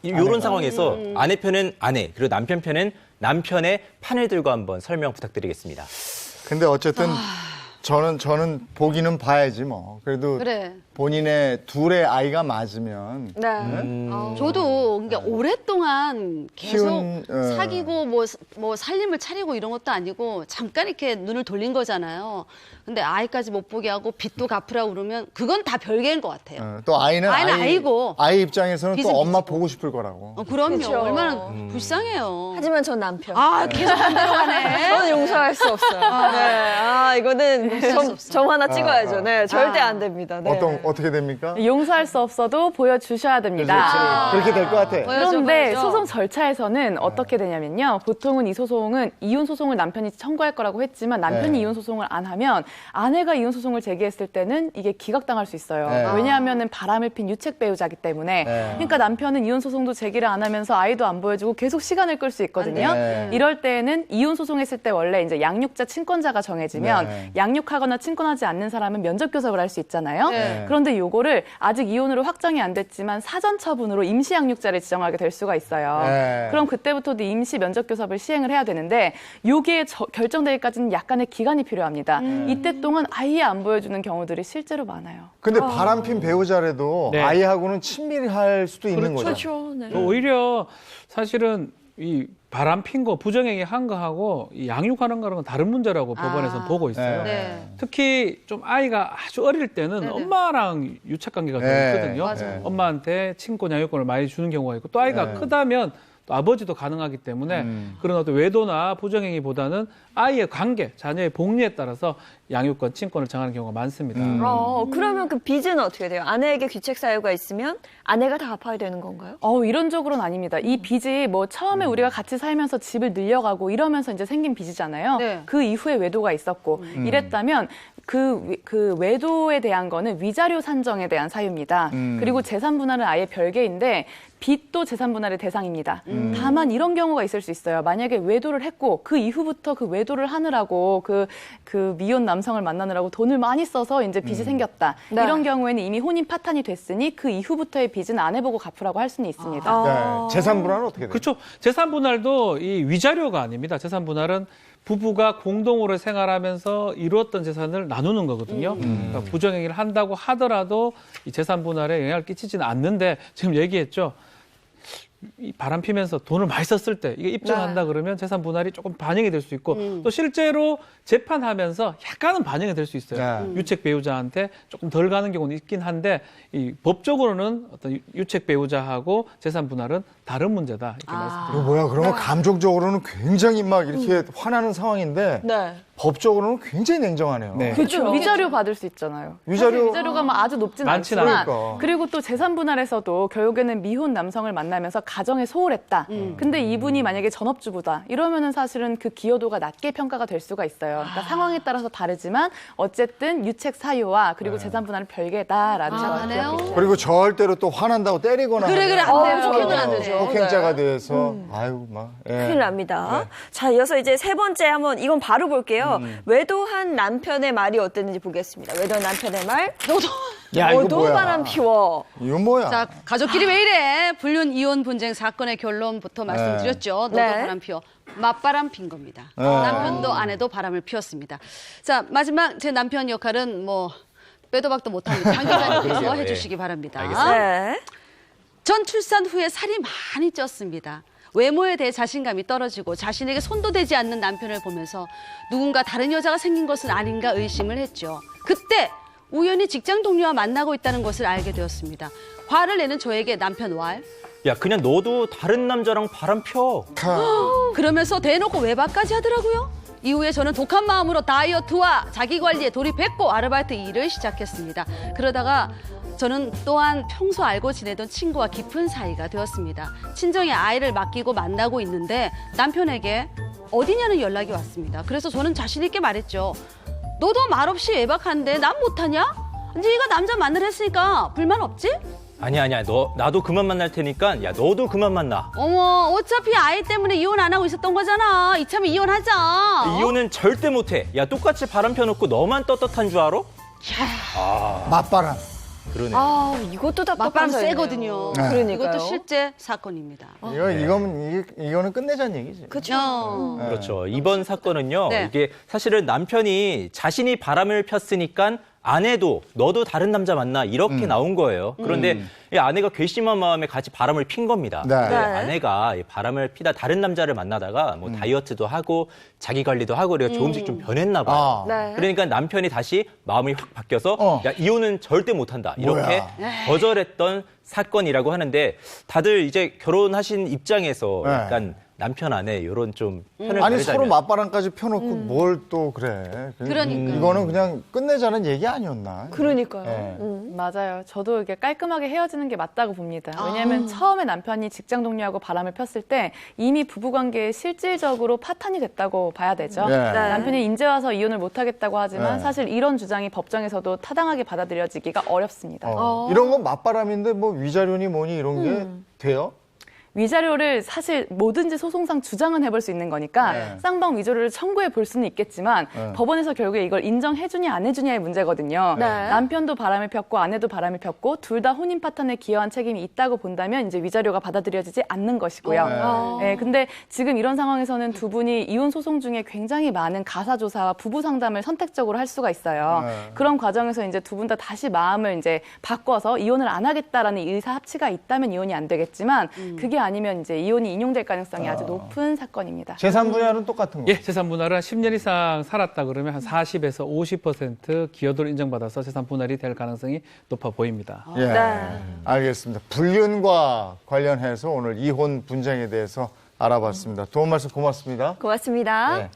이런 상황에서 아내 편은 아내 그리고 남편 편은 남편의 판을 들고 한번 설명 부탁드리겠습니다.
근데 어쨌든 저는 보기는 봐야지 뭐. 그래도
그래.
본인의 둘의 아이가 맞으면
네.
저도 그러니까 오랫동안 계속
키운,
사귀고 뭐 살림을 차리고 이런 것도 아니고 잠깐 이렇게 눈을 돌린 거잖아요. 근데 아이까지 못 보게 하고 빚도 갚으라고 그러면 그건 다 별개인 것 같아요.
또 아이는
아이고.
아이 입장에서는
빚은
또 엄마
빚이고.
보고 싶을 거라고.
그럼요.
그쵸.
얼마나 불쌍해요.
하지만 전 남편.
계속 반대로 가네.
저는 용서할 수 없어요. 네. 이거는
수 없어.
점 하나 찍어야죠. 네. 절대 안 됩니다. 네.
어떻게 됩니까?
용서할 수 없어도 보여주셔야 됩니다.
그렇게 될 것 같아.
그런데
보여줘.
소송 절차에서는 어떻게 되냐면요. 보통은 이 소송은 이혼 소송을 남편이 청구할 거라고 했지만 남편이
네.
이혼 소송을 안 하면 아내가 이혼 소송을 제기했을 때는 이게 기각당할 수 있어요.
네.
왜냐하면 바람을 핀 유책 배우자기 때문에.
네.
그러니까 남편은 이혼 소송도 제기를 안 하면서 아이도 안 보여주고 계속 시간을 끌 수 있거든요.
네.
이럴 때에는 이혼 소송했을 때 원래 이제 양육자 친권자가 정해지면
네.
양육하거나 친권하지 않는 사람은 면접 교섭을 할 수 있잖아요.
네.
그런데 요거를 아직 이혼으로 확정이 안 됐지만 사전 처분으로 임시 양육자를 지정하게 될 수가 있어요.
네.
그럼 그때부터도 임시 면접 교섭을 시행을 해야 되는데 요게 결정되기까지는 약간의 기간이 필요합니다. 이때 동안 아예 안 보여주는 경우들이 실제로 많아요.
근데 바람핀 배우자라도
네.
아이하고는 친밀할 수도 있는 거죠.
그렇죠. 네.
오히려 사실은 이 바람 핀 거, 부정행위 한 거하고 이 양육하는 거랑은 다른 문제라고 법원에서는 보고 있어요.
네.
특히 좀 아이가 아주 어릴 때는
네네.
엄마랑 유착 관계가 좀
네.
있거든요.
맞아요.
엄마한테 친권 양육권을 많이 주는 경우가 있고 또 아이가
네.
크다면 또 아버지도 가능하기 때문에 그런 어떤 외도나 부정행위보다는 아이의 관계, 자녀의 복리에 따라서 양육권, 친권을 정하는 경우가 많습니다.
그러면 그 빚은 어떻게 돼요? 아내에게 귀책 사유가 있으면 아내가 다 갚아야 되는 건가요?
이론적으로는 아닙니다. 이 빚이 뭐 처음에 우리가 같이 살면서 집을 늘려가고 이러면서 이제 생긴 빚이잖아요.
네.
그 이후에 외도가 있었고 이랬다면 그 외도에 대한 거는 위자료 산정에 대한 사유입니다. 그리고 재산 분할은 아예 별개인데 빚도 재산 분할의 대상입니다. 다만 이런 경우가 있을 수 있어요. 만약에 외도를 했고 그 이후부터 그 외도를 하느라고 그 미혼 남성을 만나느라고 돈을 많이 써서 이제 빚이 생겼다.
네.
이런 경우에는 이미 혼인 파탄이 됐으니 그 이후부터의 빚은 아내 보고 갚으라고 할 수는 있습니다.
네. 재산 분할은 어떻게 돼요?
그렇죠. 재산 분할도 이 위자료가 아닙니다. 재산 분할은 부부가 공동으로 생활하면서 이루었던 재산을 나누는 거거든요. 그러니까 부정행위를 한다고 하더라도 이 재산 분할에 영향을 끼치지는 않는데 지금 얘기했죠. 이 바람 피면서 돈을 많이 썼을 때 이게 입증한다 그러면 재산 분할이 조금 반영이 될 수 있고 또 실제로 재판하면서 약간은 반영이 될 수 있어요.
네.
유책 배우자한테 조금 덜 가는 경우는 있긴 한데 이 법적으로는 어떤 유책 배우자하고 재산 분할은 다른 문제다 이렇게 말씀드립니다.
이거 뭐야? 그러면 감정적으로는 굉장히 막 이렇게 화나는 상황인데
네.
법적으로는 굉장히 냉정하네요.
네.
그렇죠. 위자료 받을 수 있잖아요.
위자료-
위자료가 뭐 아주 높진
많진
않지만
않으니까.
그리고 또 재산 분할에서도 결국에는 미혼 남성을 만나면서 가정에 소홀했다. 근데 이분이 만약에 전업주부다. 이러면은 사실은 그 기여도가 낮게 평가가 될 수가 있어요. 그러니까 상황에 따라서 다르지만 어쨌든 유책 사유와 그리고 재산 분할은 별개다라는 점을
하네요.
기억해 주세요.
그리고 저할 대로 또 화난다고 때리거나
그래,
하면
안 돼요.
폭행은 안 되죠.
폭행자가 돼서 아유 막 예.
큰일 납니다.
네.
자, 이어서 이제 세 번째 한번 이건 바로 볼게요. 외도한 남편의 말이 어땠는지 보겠습니다. 외도한 남편의 말.
야, 이거
너도
뭐야?
바람 피워.
이거 뭐야?
자, 가족끼리 왜 이래? 불륜 이혼 분쟁 사건의 결론부터 말씀드렸죠. 너도
네.
바람 피워. 맞바람 핀 겁니다.
네.
남편도 아내도 바람을 피웠습니다. 자, 마지막 제 남편 역할은 뭐 빼도 박도 못합니다. 장 기자님께서
그러게요.
해주시기 바랍니다.
네.
전 출산 후에 살이 많이 쪘습니다. 외모에 대해 자신감이 떨어지고 자신에게 손도 대지 않는 남편을 보면서 누군가 다른 여자가 생긴 것은 아닌가 의심을 했죠. 그때 우연히 직장 동료와 만나고 있다는 것을 알게 되었습니다. 화를 내는 저에게 남편 왈.
야, 그냥 너도 다른 남자랑 바람 펴.
그러면서 대놓고 외박까지 하더라고요. 이후에 저는 독한 마음으로 다이어트와 자기관리에 돌입했고 아르바이트 일을 시작했습니다. 그러다가 저는 또한 평소 알고 지내던 친구와 깊은 사이가 되었습니다. 친정에 아이를 맡기고 만나고 있는데 남편에게 어디냐는 연락이 왔습니다. 그래서 저는 자신 있게 말했죠. 너도 말없이 외박하는데 난 못하냐? 네가 남자 만나려 했으니까 불만 없지?
아니야. 나도 그만 만날 테니까 야, 너도 그만 만나.
어머, 어차피 아이 때문에 이혼 안 하고 있었던 거잖아. 이참에 이혼하자.
이혼은 절대 못해. 야, 똑같이 바람 펴놓고 너만 떳떳한 줄 알아?
맞바람.
그러네.
아, 이것도 답답한
맞바람
사연이네요.
세거든요.
그러니까요.
이것도 실제 사건입니다.
이거는 끝내자는 얘기지.
그렇죠.
그렇죠. 이번 사건은요.
네.
이게 사실은 남편이 자신이 바람을 폈으니까 아내도 너도 다른 남자 만나 이렇게 나온 거예요. 그런데 이 아내가 괘씸한 마음에 같이 바람을 핀 겁니다.
네.
근데
네.
아내가 이 바람을 피다 다른 남자를 만나다가 뭐 다이어트도 하고 자기 관리도 하고 그래서 조금씩 좀 변했나 봐요.
네.
그러니까 남편이 다시 마음이 확 바뀌어서
어.
야, 이혼은 절대 못한다. 이렇게
뭐야.
거절했던 사건이라고 하는데 다들 이제 결혼하신 입장에서
네.
약간 남편 아내 이런 좀 편을
아니
가르자면
서로 맞바람까지 펴놓고 뭘 또 그래.
그러니까요.
이거는 그냥 끝내자는 얘기 아니었나.
그러니까요.
네.
맞아요. 저도 이게 깔끔하게 헤어지는 게 맞다고 봅니다. 왜냐하면 처음에 남편이 직장 동료하고 바람을 폈을 때 이미 부부관계에 실질적으로 파탄이 됐다고 봐야 되죠.
네.
남편이 인제 와서 이혼을 못하겠다고 하지만
네.
사실 이런 주장이 법정에서도 타당하게 받아들여지기가 어렵습니다.
이런 건 맞바람인데 뭐 위자료니 뭐니 이런 게 돼요?
위자료를 사실 뭐든지 소송상 주장은 해볼 수 있는 거니까
네.
쌍방 위자료를 청구해 볼 수는 있겠지만
네.
법원에서 결국에 이걸 인정해주냐 안 해주냐의 문제거든요.
네.
남편도 바람을 폈고 아내도 바람을 폈고 둘 다 혼인 파탄에 기여한 책임이 있다고 본다면 이제 위자료가 받아들여지지 않는 것이고요. 네, 근데 지금 이런 상황에서는 두 분이 이혼 소송 중에 굉장히 많은 가사 조사와 부부 상담을 선택적으로 할 수가 있어요.
네.
그런 과정에서 이제 두 분 다 다시 마음을 이제 바꿔서 이혼을 안 하겠다라는 의사 합치가 있다면 이혼이 안 되겠지만 그게 아니면 이제 이혼이 인용될 가능성이 아주 높은 사건입니다.
재산 분할은 똑같은 거.
예, 재산 분할은 10년 이상 살았다 그러면 한 40에서 50% 기여도를 인정받아서 재산 분할이 될 가능성이 높아 보입니다.
예.
네.
알겠습니다. 불륜과 관련해서 오늘 이혼 분쟁에 대해서 알아봤습니다. 도움 말씀 고맙습니다.
고맙습니다.
네.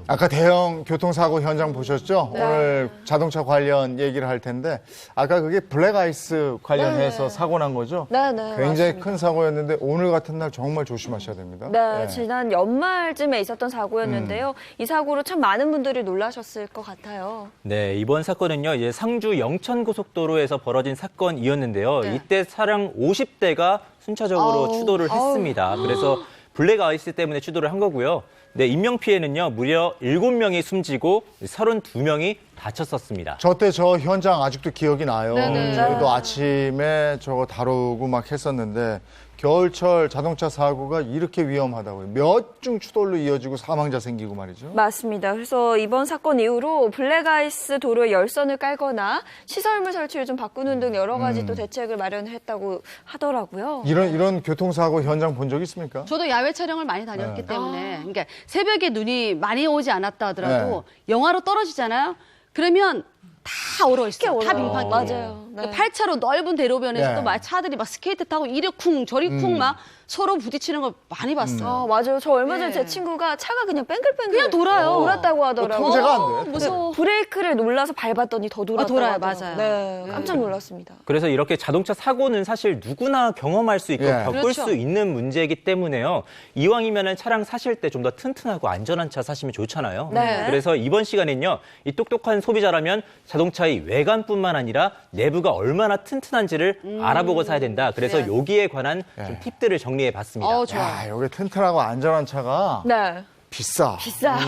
아까 대형 교통사고 현장 보셨죠? 오늘 자동차 관련 얘기를 할 텐데 아까 그게 블랙아이스 관련해서 사고 난 거죠?
네,
굉장히 큰 사고였는데 오늘 같은 날 정말 조심하셔야 됩니다.
네, 지난 연말쯤에 있었던 사고였는데요. 이 사고로 참 많은 분들이 놀라셨을 것 같아요.
네, 이번 사건은요, 이제 상주 영천고속도로에서 벌어진 사건이었는데요.
네.
이때 차량 50대가 순차적으로 추돌을 했습니다. 그래서 블랙 아이스 때문에 추돌을 한 거고요. 네, 인명피해는요, 무려 7명이 숨지고 32명이 다쳤었습니다.
저 때 저 현장 아직도 기억이 나요.
네네.
저희도 아침에 저거 다루고 막 했었는데 겨울철 자동차 사고가 이렇게 위험하다고요. 몇 중 추돌로 이어지고 사망자 생기고 말이죠.
맞습니다. 그래서 이번 사건 이후로 블랙아이스 도로에 열선을 깔거나 시설물 설치를 좀 바꾸는 등 여러 가지 또 대책을 마련했다고 하더라고요.
이런 교통사고 현장 본 적 있습니까?
저도 야외 촬영을 많이 다녔기 때문에 그러니까 새벽에 눈이 많이 오지 않았다 하더라도 영하로 떨어지잖아요. 그러면 다 얼어 있어요. 다 빙판길.
맞아요. 네.
8차로 넓은 대로변에서도
네.
막 차들이 막 스케이트 타고 이리 쿵 저리 쿵 막 서로 부딪히는 거 많이 봤어요.
맞아요. 저 얼마 전에
네.
제 친구가 차가 그냥 뺑글뺑글
그냥 돌아요.
돌았다고 하더라고요.
통제가 안 돼.
무서워.
브레이크를 놀라서 밟았더니 더 돌았다고
돌아요.
하더라고요.
맞아요.
네, 깜짝 놀랐습니다.
그래서 이렇게 자동차 사고는 사실 누구나 경험할 수 있고
예.
겪을
그렇죠.
수 있는 문제이기 때문에요. 이왕이면은 차량 사실 때 좀 더 튼튼하고 안전한 차 사시면 좋잖아요.
네.
그래서 이번 시간엔요, 이 똑똑한 소비자라면 자동차의 외관뿐만 아니라 내부가 얼마나 튼튼한지를 알아보고 사야 된다. 그래서
네.
여기에 관한 좀 팁들을 정리해봤습니다.
좋아.
야, 여기 튼튼하고 안전한 차가
네.
비싸.
비싸.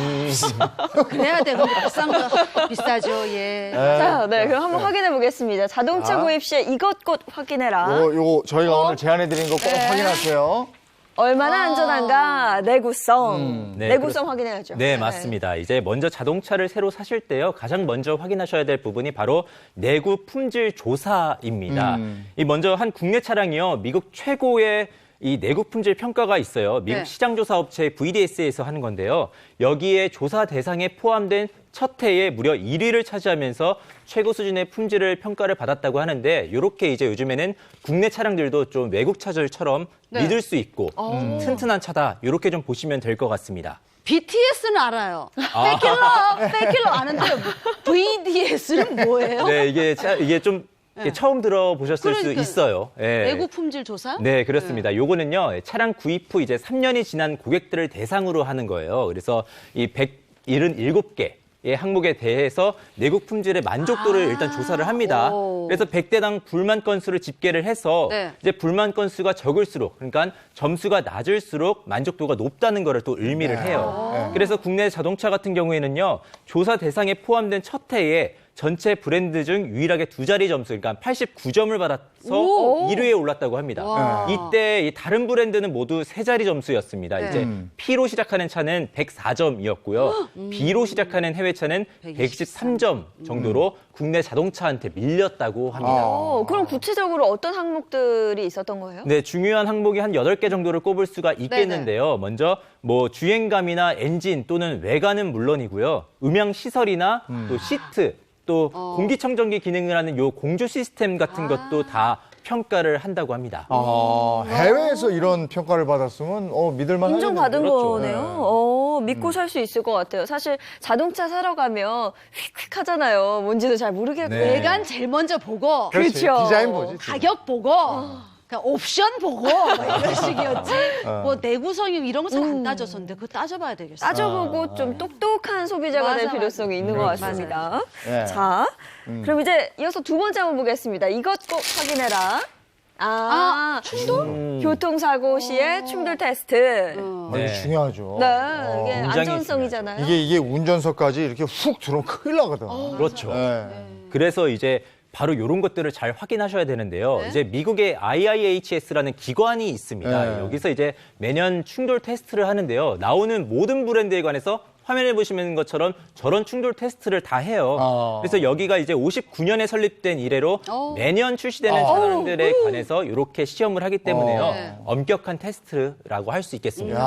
그래야 돼. 근데 비싼 거 비싸죠. 예.
자, 네, 그럼 한번 확인해 보겠습니다. 자동차
자.
구입 시에 이것껏 확인해라.
요거 저희가 오늘 제안해드린 거 꼭 확인하세요.
얼마나 안전한가? 내구성.
네,
내구성 확인해야죠.
네, 맞습니다. 이제 먼저 자동차를 새로 사실 때요, 가장 먼저 확인하셔야 될 부분이 바로 내구 품질 조사입니다. 이 먼저 한 국내 차량이요, 미국 최고의 이 내구 품질 평가가 있어요. 미국
네.
시장조사 업체 VDS에서 하는 건데요. 여기에 조사 대상에 포함된 첫 해에 무려 1위를 차지하면서 최고 수준의 품질을 평가를 받았다고 하는데, 이렇게 이제 요즘에는 국내 차량들도 좀 외국 차들처럼
네.
믿을 수 있고 튼튼한 차다, 이렇게 좀 보시면 될 것 같습니다.
BTS는 알아요. 백킬러 아는데 VDS는 뭐예요?
네, 이게 좀 이게 처음 들어보셨을 수
그러니까요.
있어요. 예.
내구 품질 조사?
네, 그렇습니다. 요거는요, 차량 구입 후 이제 3년이 지난 고객들을 대상으로 하는 거예요. 그래서 이 177개. 의 항목에 대해서 내구 품질의 만족도를 일단 조사를 합니다.
오.
그래서 100대당 불만 건수를 집계를 해서
네.
이제 불만 건수가 적을수록, 그러니까 점수가 낮을수록 만족도가 높다는 거를 또 의미를 해요. 그래서 국내 자동차 같은 경우에는요, 조사 대상에 포함된 첫 해에 전체 브랜드 중 유일하게 2자리 점수, 그러니까 89점을 받아서
오.
1위에 올랐다고 합니다.
와.
이때 이 다른 브랜드는 모두 3자리 점수였습니다.
네.
이제 P로 시작하는 차는 104점이었고요. B로 시작하는 해외 차는 123점 정도로 국내 자동차한테 밀렸다고 합니다.
그럼 구체적으로 어떤 항목들이 있었던 거예요?
네, 중요한 항목이 한 8개 정도를 꼽을 수가 있겠는데요. 먼저 뭐 주행감이나 엔진 또는 외관은 물론이고요. 음향 시설이나 또 시트, 또 공기청정기 기능을 하는 요 공조 시스템 같은 것도 다 평가를 한다고 합니다.
해외에서 이런 평가를 받았으면 믿을만 하겠네요.
인정받은
그렇죠.
거네요. 믿고 살 수 있을 것 같아요. 사실 자동차 사러 가면 휙휙 하잖아요. 뭔지도 잘 모르겠고.
네.
외관 제일 먼저 보고
그렇지.
그렇죠.
디자인 보지.
가격 보고 그러니까 옵션 보고 뭐 이런 식이었지. 뭐 내구성이 이런 거 잘 안 따졌었는데 그거 따져봐야 되겠어요.
따져보고 좀 똑똑한 소비자가
맞아,
될
맞아.
필요성이 있는 것 같습니다.
네.
자, 그럼 이제 이어서 두 번째 한번 보겠습니다. 이것 꼭 확인해라. 충돌? 교통사고 시의 충돌 테스트.
네.
이거 중요하죠.
네, 이게
굉장히
안전성이잖아요.
이게 운전석까지 이렇게 훅 들어오면 큰일 나거든.
그렇죠.
네.
그래서 이제 바로 이런 것들을 잘 확인하셔야 되는데요.
네.
이제 미국의 IIHS라는 기관이 있습니다.
네.
여기서 이제 매년 충돌 테스트를 하는데요. 나오는 모든 브랜드에 관해서 화면에 보시는 것처럼 저런 충돌 테스트를 다 해요. 그래서 여기가 이제 59년에 설립된 이래로 매년 출시되는 차량들에 관해서 이렇게 시험을 하기 때문에요.
네.
엄격한 테스트라고 할 수 있겠습니다.
야,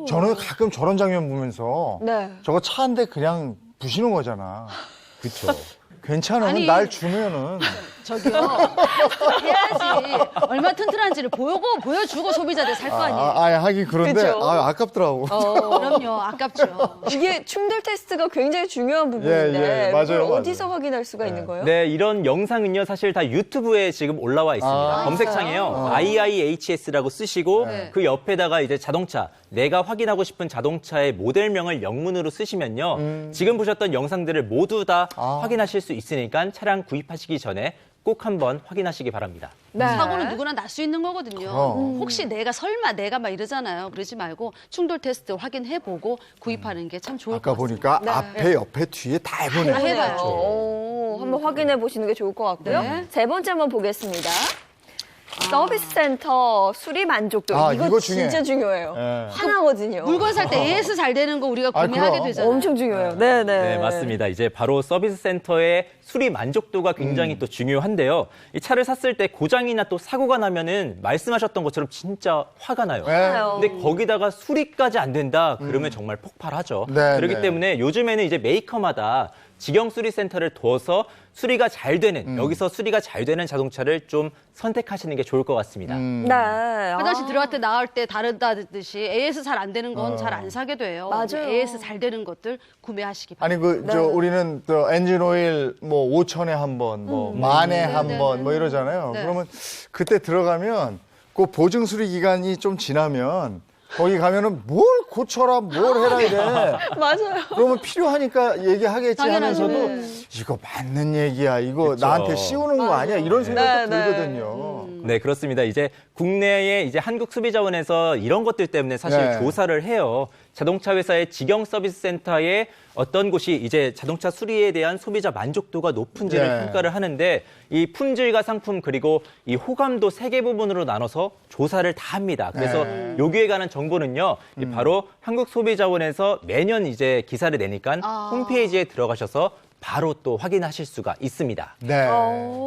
저는 가끔 저런 장면 보면서
네.
저거 차인데 그냥 부시는 거잖아.
그렇죠.
괜찮으면
아니.
날 주면은
저기요. 해야지. 얼마 튼튼한지를 보여주고 소비자들 살 거 아니에요.
하긴 그런데
그쵸?
아깝더라고.
그럼요. 아깝죠.
이게 충돌 테스트가 굉장히 중요한 부분인데
예, 맞아요,
그걸
맞아요.
어디서 확인할 수가 있는 거예요?
네, 이런 영상은요, 사실 다 유튜브에 지금 올라와 있습니다. 검색창에요. IIHS라고 쓰시고
네.
그 옆에다가 이제 자동차, 내가 확인하고 싶은 자동차의 모델명을 영문으로 쓰시면요. 지금 보셨던 영상들을 모두 다 확인하실 수 있으니까 차량 구입하시기 전에 꼭 한번 확인하시기 바랍니다.
네.
사고는 누구나 날 수 있는 거거든요.
그럼.
혹시 설마 내가 막 이러잖아요. 그러지 말고 충돌 테스트 확인해보고 구입하는 게 참 좋을 것
아까
같습니다.
보니까 앞에 옆에 뒤에 다 해보네요.
다 해봐요.
오, 한번 확인해 보시는 게 좋을 것 같고요.
네.
세 번째 한번 보겠습니다. 서비스 센터 수리 만족도. 이거
이거
진짜 중요해요.
예.
하나거든요.
물건 살 때 AS 잘 되는 거 우리가 구매하게
그럼.
되잖아요.
엄청 중요해요. 네, 네.
네, 맞습니다. 이제 바로 서비스 센터의 수리 만족도가 굉장히 또 중요한데요. 이 차를 샀을 때 고장이나 또 사고가 나면은 말씀하셨던 것처럼 진짜 화가 나요.
네.
근데 거기다가 수리까지 안 된다? 그러면 정말 폭발하죠.
네,
그렇기
네.
때문에 요즘에는 이제 메이커마다 직영 수리 센터를 두어서 수리가 잘 되는, 여기서 수리가 잘 되는 자동차를 좀 선택하시는 게 좋을 것 같습니다.
네.
화장실 들어갈 때 나올 때 다르다듯이 AS 잘 안 되는 건 잘 안 사게 돼요.
맞아요.
AS 잘 되는 것들 구매하시기
아니
바랍니다.
우리는 또 엔진 오일 뭐 5천에 한 번, 뭐 만에 한 번 뭐 이러잖아요.
네.
그러면 그때 들어가면 그 보증 수리 기간이 좀 지나면 거기 가면은 뭘 고쳐라, 뭘 해라 이래.
맞아요.
그러면 필요하니까 얘기하겠지
당연하죠.
하면서도 이거 맞는 얘기야. 이거 나한테 씌우는 거 아니야. 이런 생각도
네, 네.
들거든요.
네, 그렇습니다. 이제 국내에 이제 한국소비자원에서 이런 것들 때문에 사실
네.
조사를 해요. 자동차 회사의 직영 서비스 센터에 어떤 곳이 이제 자동차 수리에 대한 소비자 만족도가 높은지를
네.
평가를 하는데 이 품질과 상품 그리고 이 호감도 3개 부분으로 나눠서 조사를 다 합니다. 그래서 여기에 관한 정보는요. 이 바로 한국소비자원에서 매년 이제 기사를 내니까 홈페이지에 들어가셔서 바로 또 확인하실 수가 있습니다.
네.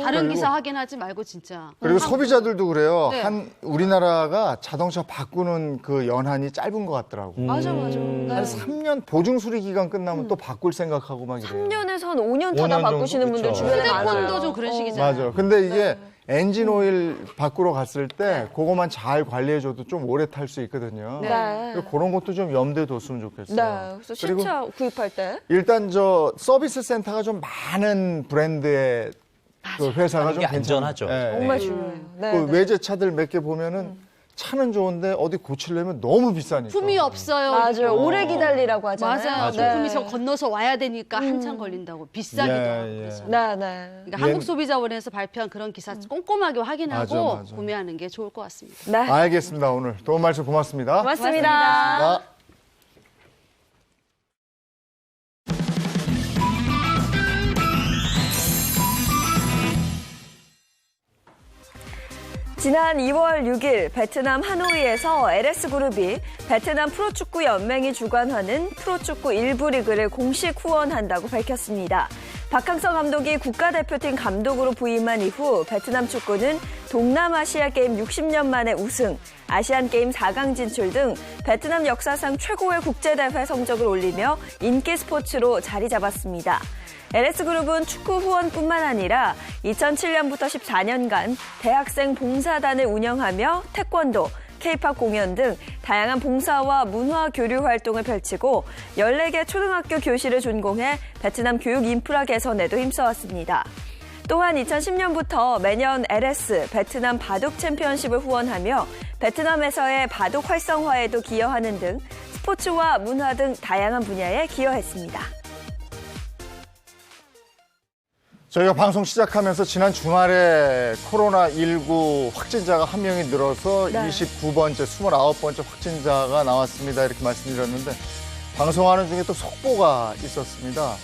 다른 기사 확인하지 말고 진짜.
그리고 소비자들도 그래요.
네.
우리나라가 자동차 바꾸는 그 연한이 짧은 것 같더라고.
맞아.
한 3년 보증 수리 기간 끝나면 또 바꿀 생각하고 막 이래요.
3년에서 한 5년 타다
5년
바꾸시는
정도?
분들
그쵸.
주변에
휴대폰도
많아요.
좀 그런 식이잖아요.
맞아. 근데 이게 엔진 오일 바꾸러 갔을 때 그거만 잘 관리해줘도 좀 오래 탈 수 있거든요.
네.
그래서 그런 것도 좀 염두에 뒀으면 좋겠어요.
네. 그래서
그리고
신차 구입할 때.
일단 서비스 센터가 좀 많은 브랜드의 그 회사가 좀
이게
괜찮아요.
안전하죠.
정말 중요해요. 네,
그
네.
외제차들 몇 개 보면은 차는 좋은데 어디 고치려면 너무 비싸니까.
품이 없어요.
맞아요. 오래 기다리라고 하잖아요.
맞아요.
네.
품이 저 건너서 와야 되니까 한참 걸린다고 비싸기도
예,
하고.
예.
그래서.
네, 네.
그러니까 한국소비자원에서 발표한 그런 기사 꼼꼼하게 확인하고
맞아.
구매하는 게 좋을 것 같습니다.
네.
알겠습니다. 오늘 도움 말씀 고맙습니다.
고맙습니다.
고맙습니다.
지난 2월 6일 베트남 하노이에서 LS그룹이 베트남 프로축구 연맹이 주관하는 프로축구 1부 리그를 공식 후원한다고 밝혔습니다. 박항서 감독이 국가대표팀 감독으로 부임한 이후 베트남 축구는 동남아시아 게임 60년 만에 우승, 아시안 게임 4강 진출 등 베트남 역사상 최고의 국제대회 성적을 올리며 인기 스포츠로 자리 잡았습니다. LS그룹은 축구 후원뿐만 아니라 2007년부터 14년간 대학생 봉사단을 운영하며 태권도, K-팝 공연 등 다양한 봉사와 문화 교류 활동을 펼치고 14개 초등학교 교실을 준공해 베트남 교육 인프라 개선에도 힘써왔습니다. 또한 2010년부터 매년 LS 베트남 바둑 챔피언십을 후원하며 베트남에서의 바둑 활성화에도 기여하는 등 스포츠와 문화 등 다양한 분야에 기여했습니다.
저희가 방송 시작하면서 지난 주말에 코로나19 확진자가 한 명이 늘어서 29번째, 29번째 확진자가 나왔습니다. 이렇게 말씀드렸는데 방송하는 중에 또 속보가 있었습니다.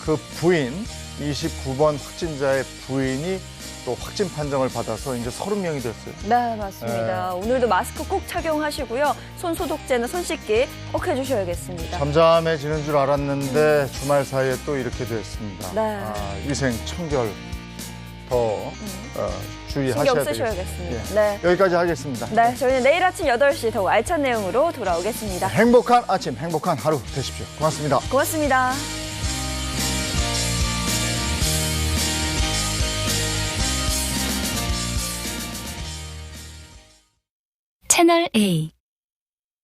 그 부인, 29번 확진자의 부인이 또 확진 판정을 받아서 이제 30명이 됐어요.
네, 맞습니다. 오늘도 마스크 꼭 착용하시고요. 손 소독제나 손 씻기 꼭 해주셔야겠습니다.
잠잠해지는 줄 알았는데 주말 사이에 또 이렇게 됐습니다.
네.
위생, 청결 더 주의하셔야
신경
되겠습니다.
쓰셔야겠습니다. 네.
여기까지 하겠습니다.
네, 저희는 내일 아침 8시 더욱 알찬 내용으로 돌아오겠습니다.
행복한 아침, 행복한 하루 되십시오. 고맙습니다.
고맙습니다.
채널 A